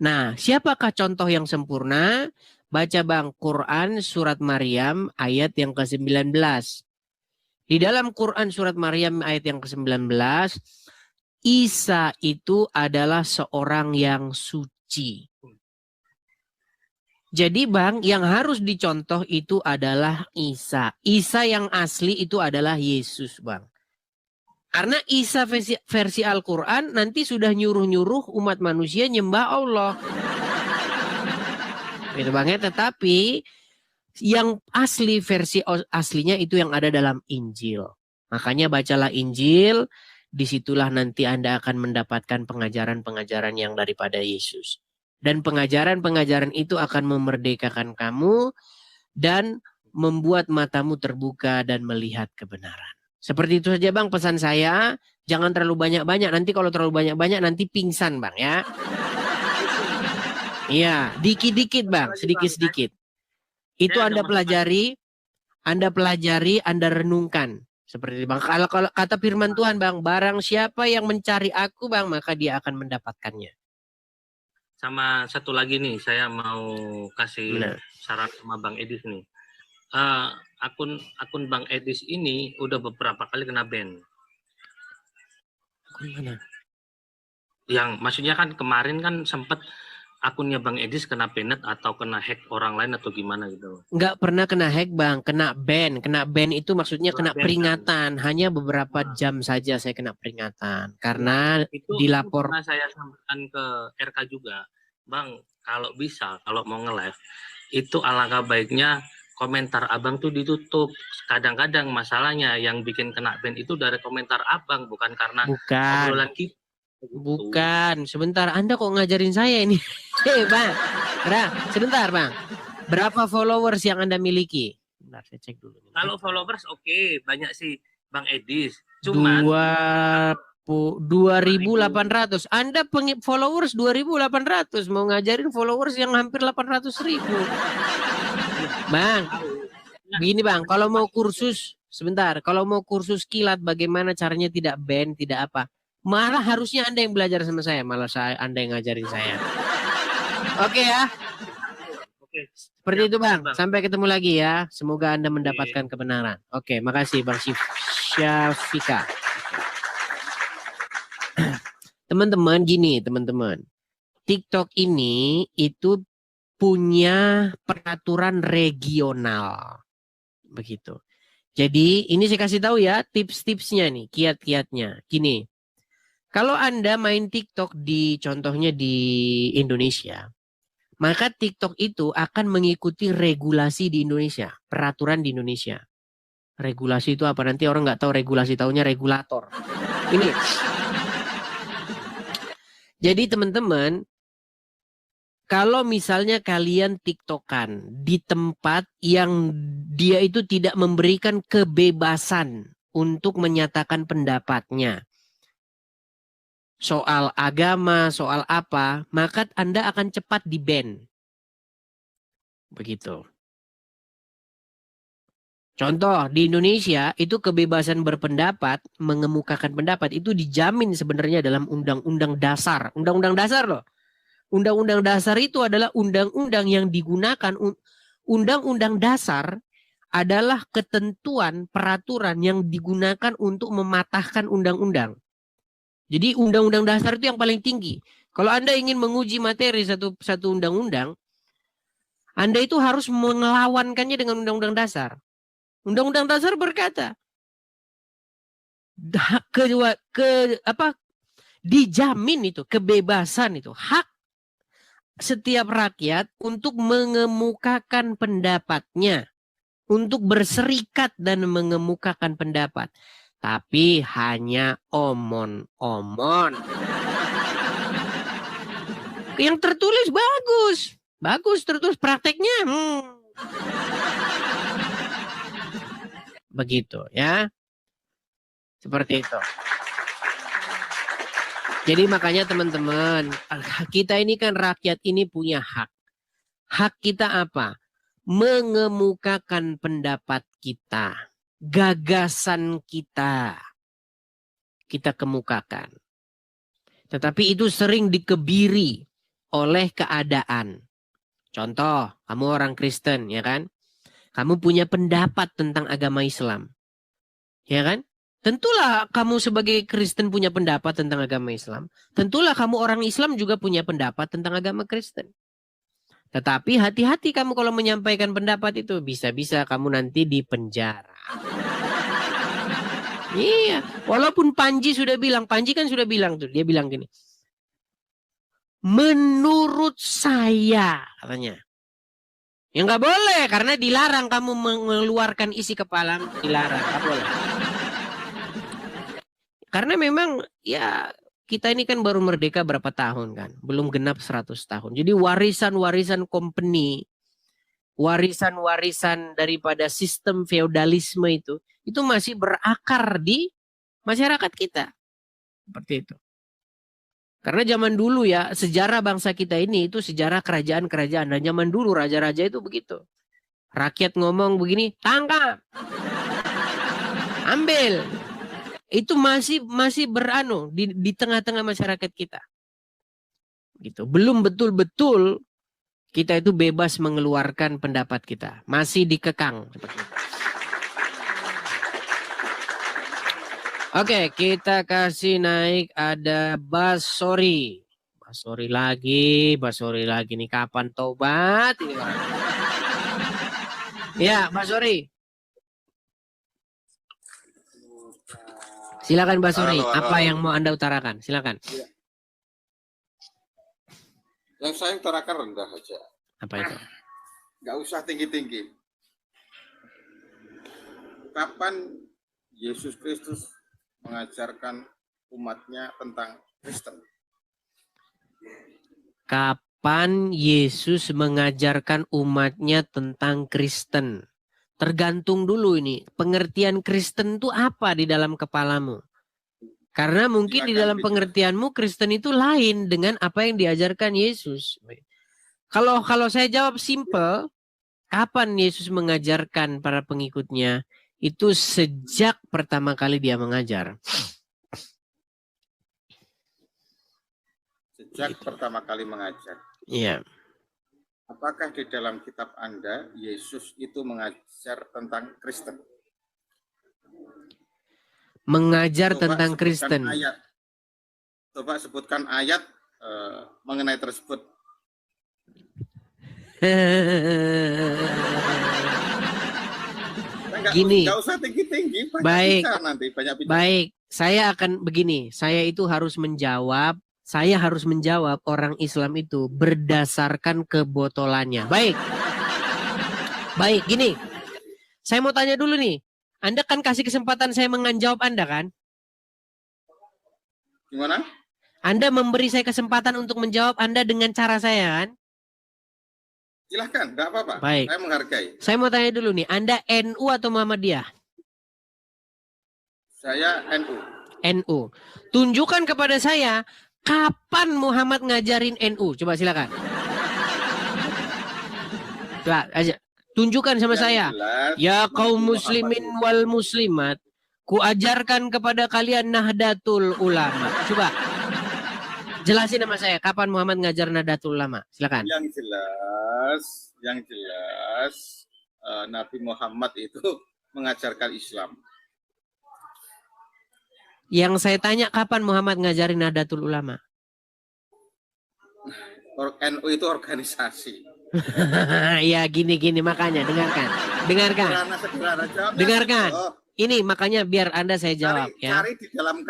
Nah, siapakah contoh yang sempurna? Baca Bang, Quran surat Maryam ayat yang ke-19. Di dalam Quran surat Maryam ayat yang ke-19, Isa itu adalah seorang yang suci. Jadi Bang, yang harus dicontoh itu adalah Isa. Isa yang asli itu adalah Yesus Bang. Karena Isa versi Al-Quran nanti sudah nyuruh-nyuruh umat manusia nyembah Allah. Gitu Bang ya. Tetapi yang asli, versi aslinya itu yang ada dalam Injil. Makanya bacalah Injil, disitulah nanti Anda akan mendapatkan pengajaran-pengajaran yang daripada Yesus. Dan pengajaran-pengajaran itu akan memerdekakan kamu dan membuat matamu terbuka dan melihat kebenaran. Seperti itu saja Bang pesan saya. Jangan terlalu banyak-banyak. Nanti kalau terlalu banyak-banyak nanti pingsan Bang ya. Iya, dikit-dikit Bang, sedikit-sedikit. Itu Anda pelajari, Anda renungkan. Seperti itu Bang. Kalau kata firman Tuhan Bang, barang siapa yang mencari aku Bang, maka dia akan mendapatkannya. Sama satu lagi nih, saya mau kasih saran sama Bang Edis nih. Akun Bang Edis ini udah beberapa kali kena ban. Mana? Yang maksudnya kan kemarin kan sempat akunnya Bang Edis kena banned atau kena hack orang lain atau gimana gitu. Enggak pernah kena hack Bang, kena ban. Kena ban itu maksudnya kena peringatan. Hanya beberapa jam saja saya kena peringatan. Karena dilapor. Karena saya sampaikan ke RK juga. Bang, kalau bisa, kalau mau nge-live, itu alangkah baiknya komentar abang tuh ditutup. Kadang-kadang masalahnya yang bikin kena ban itu dari komentar abang, bukan karena obrolan kita. Bukan, sebentar. Anda kok ngajarin saya ini? Bang, sebentar Bang. Berapa followers yang Anda miliki? Bentar, saya cek dulu. Kalau followers oke, banyak sih Bang Edis. Cuman 2.800. Anda followers 2.800. Mau ngajarin followers yang hampir 800.000. Bang, begini Bang. Kalau mau kursus, sebentar. Kalau mau kursus kilat bagaimana caranya tidak ban, tidak apa. Malah harusnya Anda yang belajar sama saya. Malah Anda yang ngajarin saya. Oke ya. Seperti itu Bang. Sampai ketemu lagi ya. Semoga Anda mendapatkan kebenaran. Oke, makasih Bang Syafika. Teman-teman gini teman-teman. TikTok ini itu punya peraturan regional. Begitu. Jadi ini saya kasih tahu ya tips-tipsnya nih, kiat-kiatnya. Gini. Kalau Anda main TikTok contohnya di Indonesia, maka TikTok itu akan mengikuti regulasi di Indonesia, peraturan di Indonesia. Regulasi itu apa? Nanti orang nggak tahu regulasi, taunya regulator. Ini. Jadi teman-teman, kalau misalnya kalian TikTokan di tempat yang dia itu tidak memberikan kebebasan untuk menyatakan pendapatnya. Soal agama, soal apa, maka Anda akan cepat di-ban. Begitu. Contoh, di Indonesia itu kebebasan berpendapat, mengemukakan pendapat itu dijamin sebenarnya dalam undang-undang dasar. Undang-undang dasar loh. Undang-undang dasar itu adalah undang-undang yang digunakan. Undang-undang dasar adalah ketentuan peraturan yang digunakan untuk mematahkan undang-undang. Jadi undang-undang dasar itu yang paling tinggi. Kalau Anda ingin menguji materi satu undang-undang, Anda itu harus melawankannya dengan undang-undang dasar. Undang-undang dasar berkata dijamin itu kebebasan itu, hak setiap rakyat untuk mengemukakan pendapatnya, untuk berserikat dan mengemukakan pendapat. Tapi hanya omon-omon. Yang tertulis bagus. Bagus tertulis, prakteknya. Begitu ya. Seperti itu. Jadi makanya teman-teman, kita ini kan rakyat ini punya hak. Hak kita apa? Mengemukakan pendapat kita. Gagasan kita kemukakan. Tetapi itu sering dikebiri oleh keadaan. Contoh, kamu orang Kristen, ya kan? Kamu punya pendapat tentang agama Islam. Ya kan? Tentulah kamu sebagai Kristen punya pendapat tentang agama Islam. Tentulah kamu orang Islam juga punya pendapat tentang agama Kristen. Tetapi hati-hati kamu kalau menyampaikan pendapat itu. Bisa-bisa kamu nanti dipenjara. Iya. Walaupun Panji sudah bilang. Panji kan sudah bilang tuh. Dia bilang gini. Menurut saya. Katanya. Ya nggak boleh. Karena dilarang kamu mengeluarkan isi kepala. Dilarang. Nggak boleh. Karena memang ya kita ini kan baru merdeka berapa tahun kan. Belum genap 100 tahun. Jadi warisan-warisan company, warisan-warisan daripada sistem feodalisme itu masih berakar di masyarakat kita. Seperti itu. Karena zaman dulu ya, sejarah bangsa kita ini itu sejarah kerajaan-kerajaan. Dan zaman dulu raja-raja itu begitu. Rakyat ngomong begini, tangkap. Ambil. Itu masih beranu di tengah-tengah masyarakat kita. Gitu. Belum betul-betul kita itu bebas mengeluarkan pendapat kita. Masih dikekang seperti itu. Oke, kita kasih naik ada Basori. Basori lagi nih, kapan tobat ini orang. Ya, Basori. Silakan Basori, apa yang mau Anda utarakan? Silakan. Ya. Yang saya utarakan rendah aja. Apa itu? Nggak usah tinggi-tinggi. Kapan Yesus Kristus mengajarkan umatnya tentang Kristen? Kapan Yesus mengajarkan umatnya tentang Kristen? Tergantung dulu ini, pengertian Kristen itu apa di dalam kepalamu. Karena mungkin di dalam pengertianmu Kristen itu lain dengan apa yang diajarkan Yesus. Kalau saya jawab simple, kapan Yesus mengajarkan para pengikutnya? Itu sejak pertama kali dia mengajar. Sejak pertama kali mengajar. Iya. Apakah di dalam kitab Anda, Yesus itu mengajar tentang Kristen? Mengajar Coba tentang Kristen. Coba sebutkan ayat mengenai tersebut. Gini. Nggak usah tinggi-tinggi. Baik. Nanti, banyak bicara. Baik. Saya akan begini. Saya itu harus menjawab. Saya harus menjawab orang Islam itu berdasarkan kebotolannya. Baik. Baik, gini. Saya mau tanya dulu nih. Anda kan kasih kesempatan saya menjawab Anda kan? Gimana? Anda memberi saya kesempatan untuk menjawab Anda dengan cara saya kan? Silahkan, enggak apa-apa. Baik. Saya menghargai. Saya mau tanya dulu nih. Anda NU atau Muhammadiyah? Saya NU. NU. Tunjukkan kepada saya kapan Muhammad ngajarin NU. Coba silakan. Coba aja. Tunjukkan sama saya. Ya kaum muslimin wal muslimat, kuajarkan kepada kalian Nahdlatul Ulama. Coba jelasin sama saya kapan Muhammad ngajar Nahdlatul Ulama. Silakan. Yang jelas Nabi Muhammad itu mengajarkan Islam. Yang saya tanya kapan Muhammad ngajarin Nahdlatul Ulama? NU itu organisasi. Ya gini makanya dengarkan. Ini makanya biar Anda saya jawab ya. Cari di dalam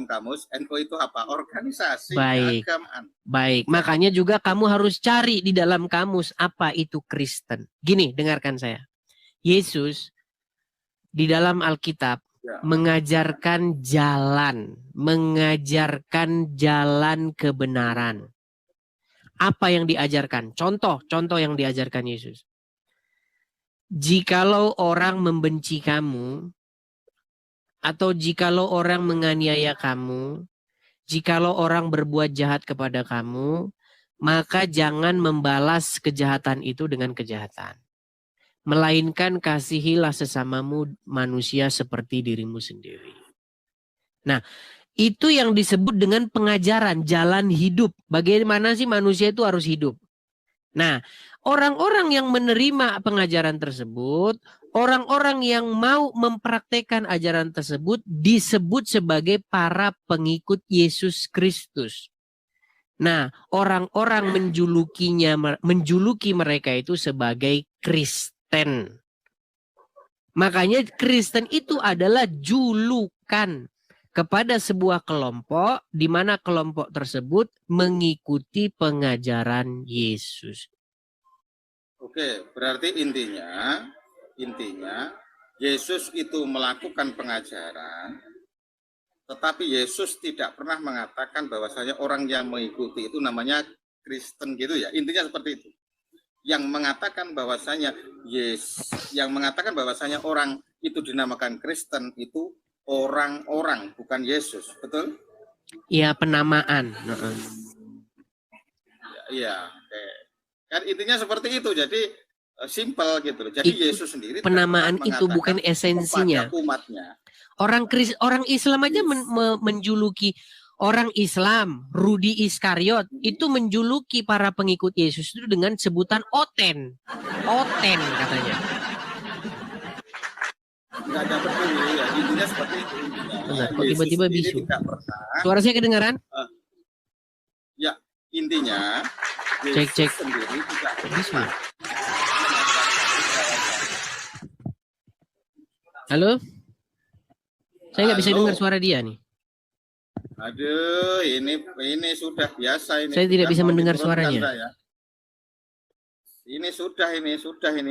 kamus NU itu apa? Organisasi keagamaan. Baik, makanya juga kamu harus cari di dalam kamus apa itu Kristen. Gini, dengarkan saya. Yesus di dalam Alkitab mengajarkan jalan kebenaran. Apa yang diajarkan? Contoh yang diajarkan Yesus. Jikalau orang membenci kamu, atau jikalau orang menganiaya kamu, jikalau orang berbuat jahat kepada kamu, maka jangan membalas kejahatan itu dengan kejahatan. Melainkan kasihilah sesamamu manusia seperti dirimu sendiri. Nah, itu yang disebut dengan pengajaran jalan hidup. Bagaimana sih manusia itu harus hidup? Nah, orang-orang yang menerima pengajaran tersebut, orang-orang yang mau mempraktekkan ajaran tersebut disebut sebagai para pengikut Yesus Kristus. Nah, orang-orang menjuluki mereka itu sebagai Kristen. Makanya Kristen itu adalah julukan kepada sebuah kelompok di mana kelompok tersebut mengikuti pengajaran Yesus. Oke, berarti intinya Yesus itu melakukan pengajaran, tetapi Yesus tidak pernah mengatakan bahwasanya orang yang mengikuti itu namanya Kristen gitu ya. Intinya seperti itu. Yang mengatakan bahwasanya orang itu dinamakan Kristen itu orang-orang, bukan Yesus, betul? Iya, penamaan. Iya, kan intinya seperti itu. Jadi simpel gitu loh. Jadi Yesus sendiri penamaan itu bukan esensinya. Umatnya. Orang Islam aja menjuluki orang Islam, Rudi Iskariot itu menjuluki para pengikut Yesus itu dengan sebutan oten katanya. Enggak ada betul ya, intinya seperti itu. Kok tiba-tiba bisu? Suara saya kedengaran? Ya, intinya cek sendiri tidak bisu. Halo? Saya nggak bisa dengar suara dia nih. Aduh, ini sudah biasa ini. Saya tidak bisa mendengar suaranya. Saya. Ini sudah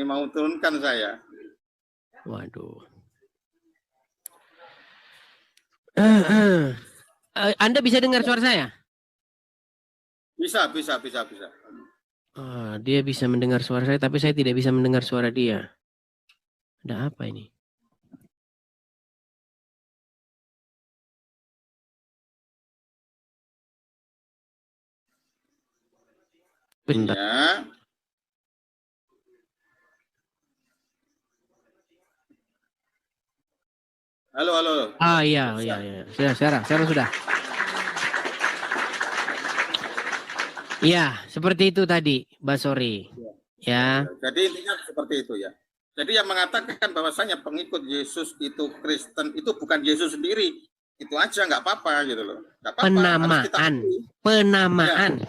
mau turunkan saya. Waduh. Anda bisa dengar suara saya? Bisa. Dia bisa mendengar suara saya, tapi saya tidak bisa mendengar suara dia. Ada apa ini? Bentar. Ya. Halo. Iya. Sekarang sudah. Iya, seperti itu tadi, Basori. Ya. Jadi intinya seperti itu ya. Jadi yang mengatakan bahwasanya pengikut Yesus itu Kristen itu bukan Yesus sendiri. Itu aja nggak apa-apa gitu loh. Nggak apa-apa. Penamaan.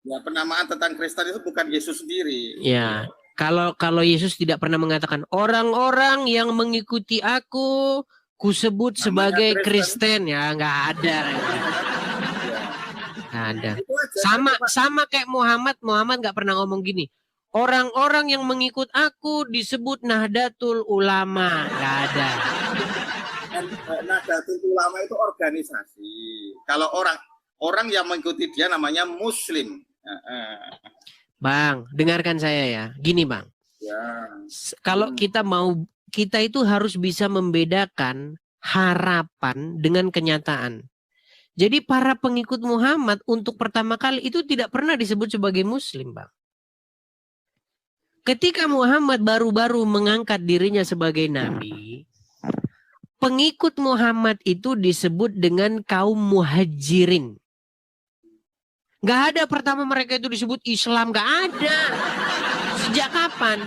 Ya, penamaan tentang Kristen itu bukan Yesus sendiri. Ya. Kalau Yesus tidak pernah mengatakan orang-orang yang mengikuti aku kusebut sebagai Kristen, ya nggak ada. Nggak ada. Sama kayak Muhammad nggak pernah ngomong gini. Orang-orang yang mengikut aku disebut Nahdlatul Ulama, nggak ada. Nahdlatul Ulama itu organisasi. Kalau orang yang mengikuti dia namanya Muslim. Bang, dengarkan saya ya. Gini Bang. Ya. Kalau kita mau kita itu harus bisa membedakan harapan dengan kenyataan. Jadi para pengikut Muhammad untuk pertama kali itu tidak pernah disebut sebagai muslim, Bang. Ketika Muhammad baru-baru mengangkat dirinya sebagai nabi, pengikut Muhammad itu disebut dengan kaum muhajirin. Gak ada pertama mereka itu disebut Islam, gak ada. Sejak kapan?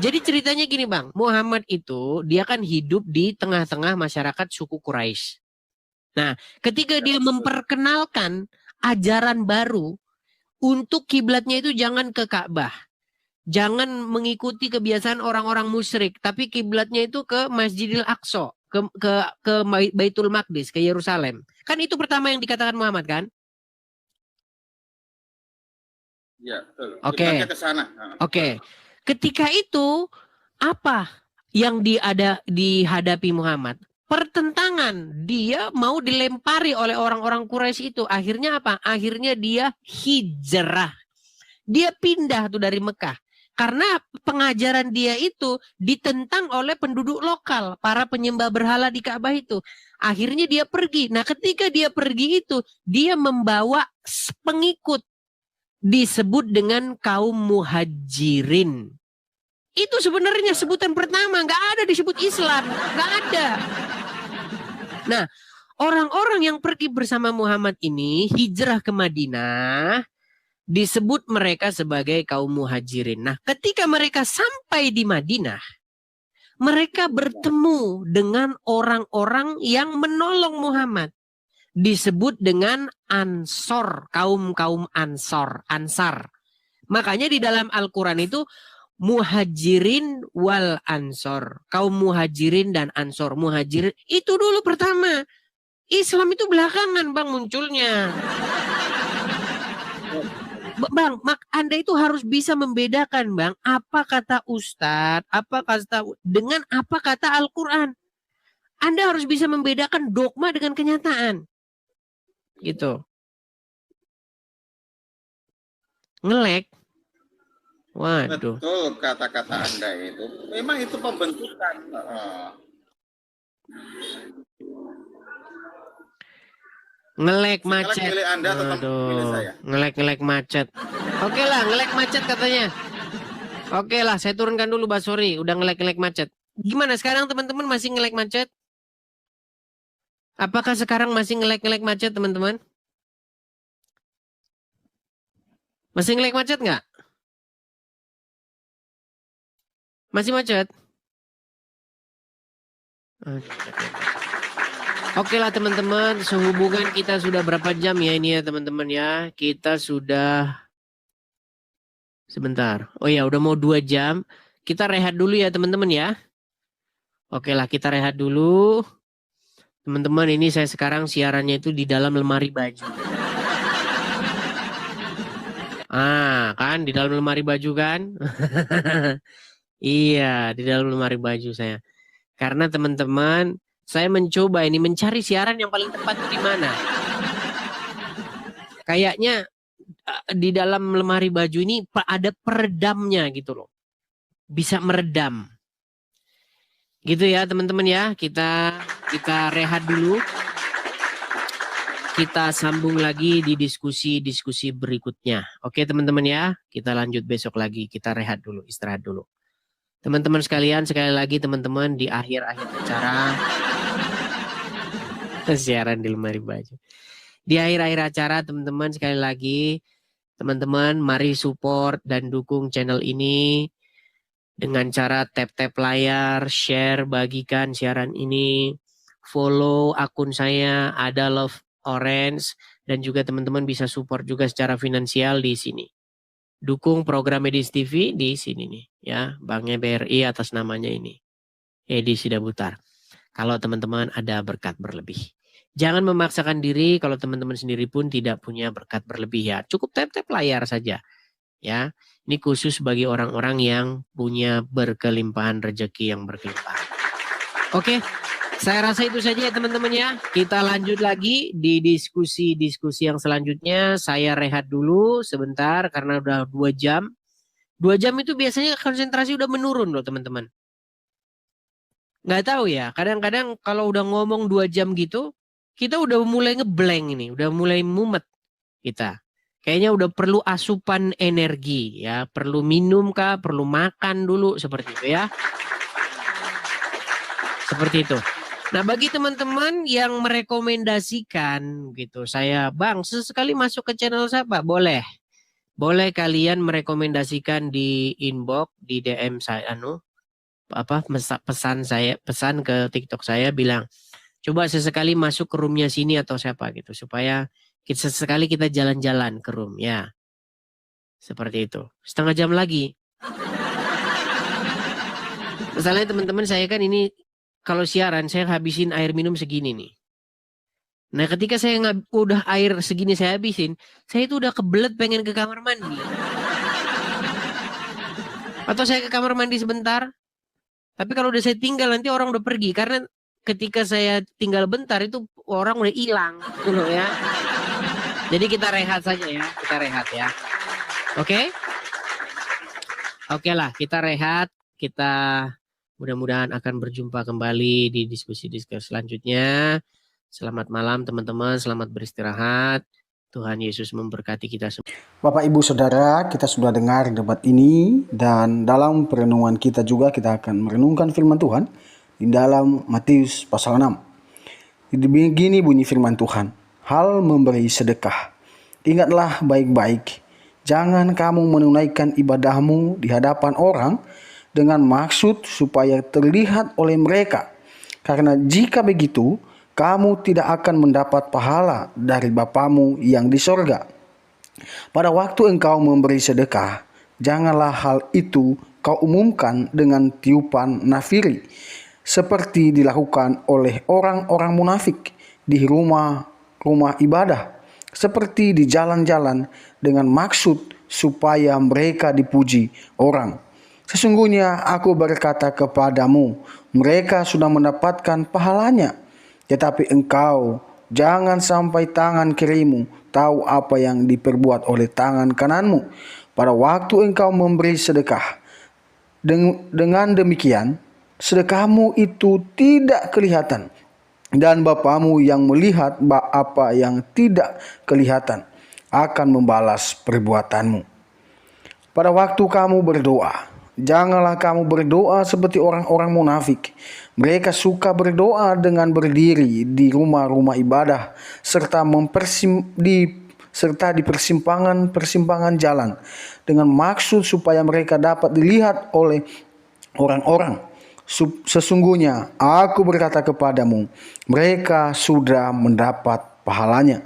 Jadi ceritanya gini Bang, Muhammad itu dia kan hidup di tengah-tengah masyarakat suku Quraisy. Nah, ketika dia memperkenalkan ajaran baru, untuk kiblatnya itu jangan ke Ka'bah. Jangan mengikuti kebiasaan orang-orang musyrik, tapi kiblatnya itu ke Masjidil Aqsa, ke Baitul Maqdis, ke Yerusalem. Kan itu pertama yang dikatakan Muhammad kan? Ya, betul. Oke. Ke sana. Oke. Ketika itu apa yang dihadapi Muhammad? Pertentangan. Dia mau dilempari oleh orang-orang Quraisy itu. Akhirnya apa? Akhirnya dia hijrah. Dia pindah tuh dari Mekah. Karena pengajaran dia itu ditentang oleh penduduk lokal, para penyembah berhala di Ka'bah itu. Akhirnya dia pergi. Nah, ketika dia pergi itu, dia membawa pengikut. Disebut dengan kaum muhajirin. Itu sebenarnya sebutan pertama, nggak ada disebut Islam, nggak ada. Nah, orang-orang yang pergi bersama Muhammad ini hijrah ke Madinah, disebut mereka sebagai kaum muhajirin. Nah, ketika mereka sampai di Madinah, mereka bertemu dengan orang-orang yang menolong Muhammad. Disebut dengan Ansor, kaum-kaum Ansar. Makanya di dalam Al-Quran itu muhajirin wal ansor. Kaum muhajirin dan ansor. Muhajirin itu dulu pertama. Islam itu belakangan Bang munculnya. Bang, Anda itu harus bisa membedakan Bang. Apa kata Ustadz, dengan apa kata Al-Quran. Anda harus bisa membedakan dogma dengan kenyataan. Gitu. Ngelek. Waduh. Betul kata-kata Anda itu. Memang itu pembentukan. Ngelek macet. Pilih Anda tetap pilih saya. Ngelek macet. Oke lah, ngelek macet katanya. Oke lah, saya turunkan dulu Basori. Udah ngelek macet. Gimana sekarang teman-teman masih ngelek macet? Apakah sekarang masih ngelek macet teman-teman? Masih ngelek macet nggak? Masih macet? Oke lah teman-teman, sehubungan kita sudah berapa jam ya ini ya teman-teman ya. Kita sudah sebentar. Oh ya udah mau 2 jam. Kita rehat dulu ya teman-teman ya. Oke lah kita rehat dulu. Teman-teman ini saya sekarang siarannya itu di dalam lemari baju. Kan di dalam lemari baju kan? Iya, di dalam lemari baju saya. Karena teman-teman, saya mencoba ini mencari siaran yang paling tepat di mana. Kayaknya di dalam lemari baju ini ada peredamnya gitu loh. Bisa meredam. Gitu ya teman-teman ya. Kita rehat dulu. Kita sambung lagi di diskusi berikutnya. Oke teman-teman ya. Kita lanjut besok lagi. Kita rehat dulu, istirahat dulu. Teman-teman sekalian, sekali lagi teman-teman di akhir-akhir acara siaran di lemari baju. Di akhir-akhir acara teman-teman sekali lagi, teman-teman mari support dan dukung channel ini dengan cara tap-tap layar, share, bagikan siaran ini, follow akun saya Ada Love Orange, dan juga teman-teman bisa support juga secara finansial di sini. Dukung program Edis TV di sini nih ya, Banknya BRI atas namanya ini Edi Sidabutar. Kalau teman-teman ada berkat berlebih, jangan memaksakan diri. Kalau teman-teman sendiri pun tidak punya berkat berlebih ya, cukup tap-tap layar saja ya. Ini khusus bagi orang-orang yang punya berkelimpahan rezeki yang berkelimpahan. Oke, saya rasa itu saja ya teman-teman ya. Kita lanjut lagi di diskusi yang selanjutnya. Saya rehat dulu sebentar karena udah 2 jam. 2 jam itu biasanya konsentrasi udah menurun loh teman-teman. Nggak tahu ya, kadang-kadang kalau udah ngomong 2 jam gitu, kita udah mulai ngeblank ini, udah mulai mumet kita. Kayaknya udah perlu asupan energi ya, perlu minum kah, perlu makan dulu seperti itu ya. Seperti itu. Nah, bagi teman-teman yang merekomendasikan gitu, saya Bang, sesekali masuk ke channel saya Pak, boleh. Boleh kalian merekomendasikan di inbox, di DM saya pesan ke TikTok saya bilang, coba sesekali masuk ke roomnya sini atau siapa gitu, supaya sesekali kita jalan-jalan ke room ya. Seperti itu. Setengah jam lagi. Masalahnya teman-teman saya kan ini kalau siaran saya habisin air minum segini nih. Nah ketika saya udah air segini saya habisin, saya itu udah kebelet pengen ke kamar mandi. Atau saya ke kamar mandi sebentar. Tapi kalau udah saya tinggal nanti orang udah pergi. Karena ketika saya tinggal bentar itu orang udah hilang. Gitu ya. Jadi kita rehat saja ya. Kita rehat ya. Oke? Oke lah, kita rehat. Kita mudah-mudahan akan berjumpa kembali di diskusi-diskusi selanjutnya. Selamat malam teman-teman. Selamat beristirahat. Tuhan Yesus memberkati kita semua. Bapak Ibu Saudara, kita sudah dengar debat ini dan dalam perenungan kita juga kita akan merenungkan firman Tuhan di dalam Matius pasal 6. Begini bunyi firman Tuhan, hal memberi sedekah. Ingatlah baik-baik, jangan kamu menunaikan ibadahmu di hadapan orang dengan maksud supaya terlihat oleh mereka. Karena jika begitu, kamu tidak akan mendapat pahala dari Bapamu yang di sorga. Pada waktu engkau memberi sedekah, janganlah hal itu kau umumkan dengan tiupan nafiri, seperti dilakukan oleh orang-orang munafik di rumah-rumah ibadah, seperti di jalan-jalan dengan maksud supaya mereka dipuji orang. Sesungguhnya aku berkata kepadamu, mereka sudah mendapatkan pahalanya. Tetapi engkau jangan sampai tangan kirimu tahu apa yang diperbuat oleh tangan kananmu pada waktu engkau memberi sedekah. Dengan demikian, sedekahmu itu tidak kelihatan, dan Bapamu yang melihat apa yang tidak kelihatan akan membalas perbuatanmu. Pada waktu kamu berdoa, janganlah kamu berdoa seperti orang-orang munafik. Mereka suka berdoa dengan berdiri di rumah-rumah ibadah serta di persimpangan-persimpangan jalan dengan maksud supaya mereka dapat dilihat oleh orang-orang. Sesungguhnya aku berkata kepadamu, mereka sudah mendapat pahalanya.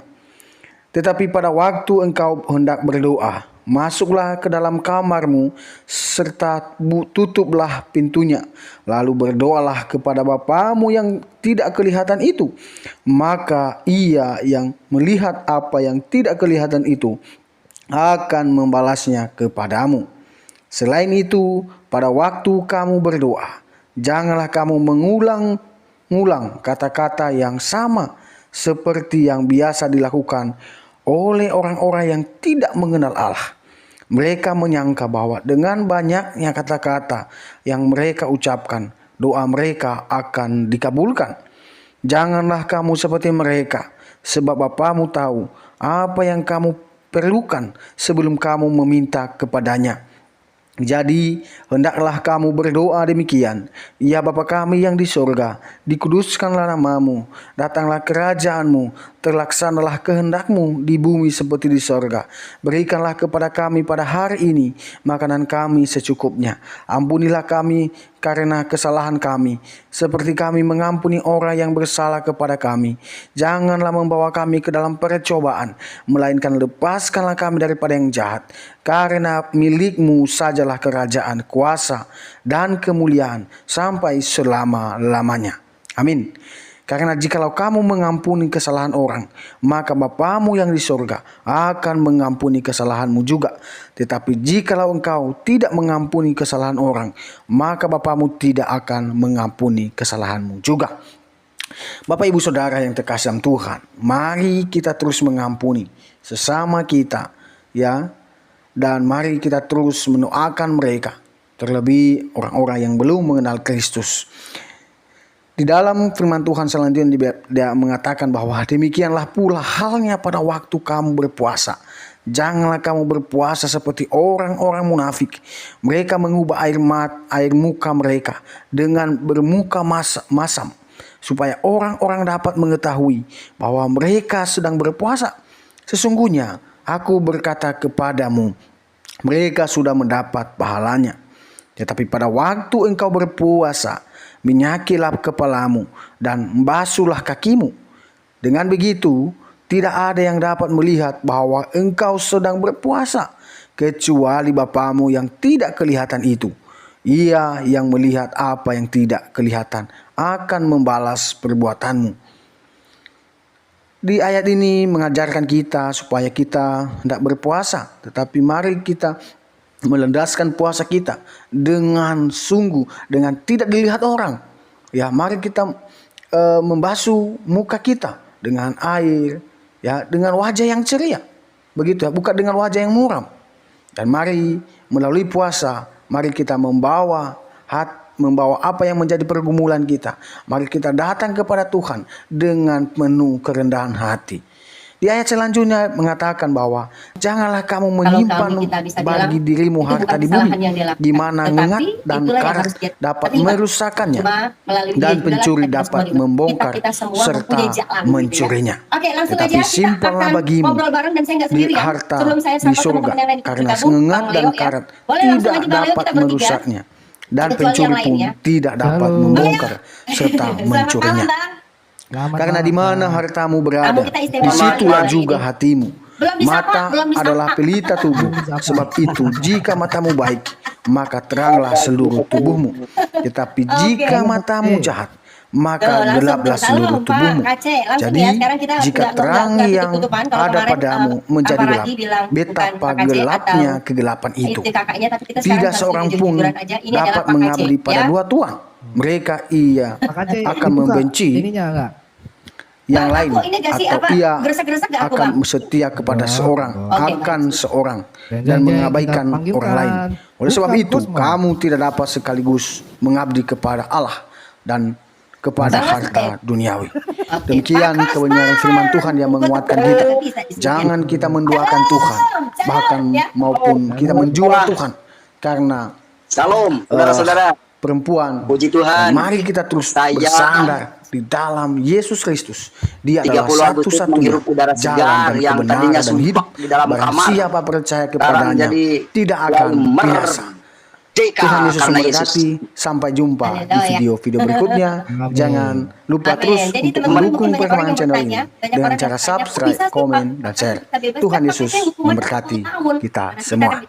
Tetapi pada waktu engkau hendak berdoa, masuklah ke dalam kamarmu serta tutuplah pintunya. Lalu berdoalah kepada Bapamu yang tidak kelihatan itu. Maka Ia yang melihat apa yang tidak kelihatan itu akan membalasnya kepadamu. Selain itu, pada waktu kamu berdoa, janganlah kamu mengulang-ulang kata-kata yang sama seperti yang biasa dilakukan oleh orang-orang yang tidak mengenal Allah. Mereka menyangka bahwa dengan banyaknya kata-kata yang mereka ucapkan, doa mereka akan dikabulkan. Janganlah kamu seperti mereka, sebab Bapamu tahu apa yang kamu perlukan sebelum kamu meminta kepadanya. Jadi, hendaklah kamu berdoa demikian. Ya Bapa kami yang di surga, dikuduskanlah namamu, datanglah kerajaanmu, terlaksanalah kehendakmu di bumi seperti di surga. Berikanlah kepada kami pada hari ini makanan kami secukupnya. Ampunilah kami karena kesalahan kami, seperti kami mengampuni orang yang bersalah kepada kami. Janganlah membawa kami ke dalam percobaan, melainkan lepaskanlah kami daripada yang jahat. Karena milik-Mu sajalah kerajaan, kuasa, dan kemuliaan sampai selama-lamanya. Amin. Karena jikalau kamu mengampuni kesalahan orang, maka Bapamu yang di surga akan mengampuni kesalahanmu juga. Tetapi jikalau engkau tidak mengampuni kesalahan orang, maka Bapamu tidak akan mengampuni kesalahanmu juga. Bapak Ibu Saudara yang terkasih dalam Tuhan, mari kita terus mengampuni sesama kita, ya. Dan mari kita terus mendoakan mereka, terlebih orang-orang yang belum mengenal Kristus. Di dalam firman Tuhan selanjutnya dia mengatakan bahwa demikianlah pula halnya pada waktu kamu berpuasa. Janganlah kamu berpuasa seperti orang-orang munafik. Mereka mengubah air muka mereka dengan bermuka masam, supaya orang-orang dapat mengetahui bahwa mereka sedang berpuasa. Sesungguhnya aku berkata kepadamu, mereka sudah mendapat pahalanya. Tetapi pada waktu engkau berpuasa, minyakilah kepalamu dan basuhlah kakimu. Dengan begitu, tidak ada yang dapat melihat bahwa engkau sedang berpuasa, kecuali Bapamu yang tidak kelihatan itu. Ia yang melihat apa yang tidak kelihatan akan membalas perbuatanmu. Di ayat ini mengajarkan kita supaya kita tidak berpuasa, tetapi mari kita melandaskan puasa kita dengan sungguh, dengan tidak dilihat orang. Ya, mari kita membasuh muka kita dengan air, ya, dengan wajah yang ceria, begitu ya, bukan dengan wajah yang muram. Dan mari melalui puasa, mari kita membawa apa yang menjadi pergumulan kita. Mari kita datang kepada Tuhan dengan penuh kerendahan hati. Di ayat selanjutnya mengatakan bahwa janganlah kamu menyimpan bagi dirimu harta di bumi, di mana ngengat dan karat dapat merusakkannya dan pencuri dapat membongkar serta mencurinya. Tetapi simpanlah bagimu di harta di surga, karena ngengat dan karat tidak dapat merusaknya dan pencuri pun tidak dapat membongkar serta mencurinya. Karena di mana hartamu berada, disitulah juga hatimu. Mata adalah pelita tubuh. Sebab itu jika matamu baik, maka teranglah seluruh tubuhmu. Tetapi jika matamu jahat, maka gelaplah seluruh tubuhmu. Jadi jika terang yang ada padamu menjadi gelap, betapa gelapnya kegelapan itu. Tidak seorang pun dapat mengabdi pada dua tuan. Mereka akan membenci yang lain, atau ia akan setia kepada akan seorang dan mengabaikan orang lain. Oleh sebab itu kamu tidak dapat sekaligus mengabdi kepada Allah dan kepada harta duniawi. Demikian kebenaran firman Tuhan yang menguatkan kita. Jangan kita menduakan Tuhan, bahkan maupun kita menjual Tuhan karena saudara-saudara perempuan. Puji Tuhan. Mari kita terus bersandar di dalam Yesus Kristus. Dia adalah satu-satunya jalan dan kebenaran dan hidup. Barang siapa percaya kepadanya tidak akan binasa. Tuhan Yesus memberkati. Sampai jumpa di video-video berikutnya. Jangan lupa terus untuk mendukung perkembangan channel ini dengan cara subscribe, komen, dan share. Tuhan Yesus memberkati kita semua.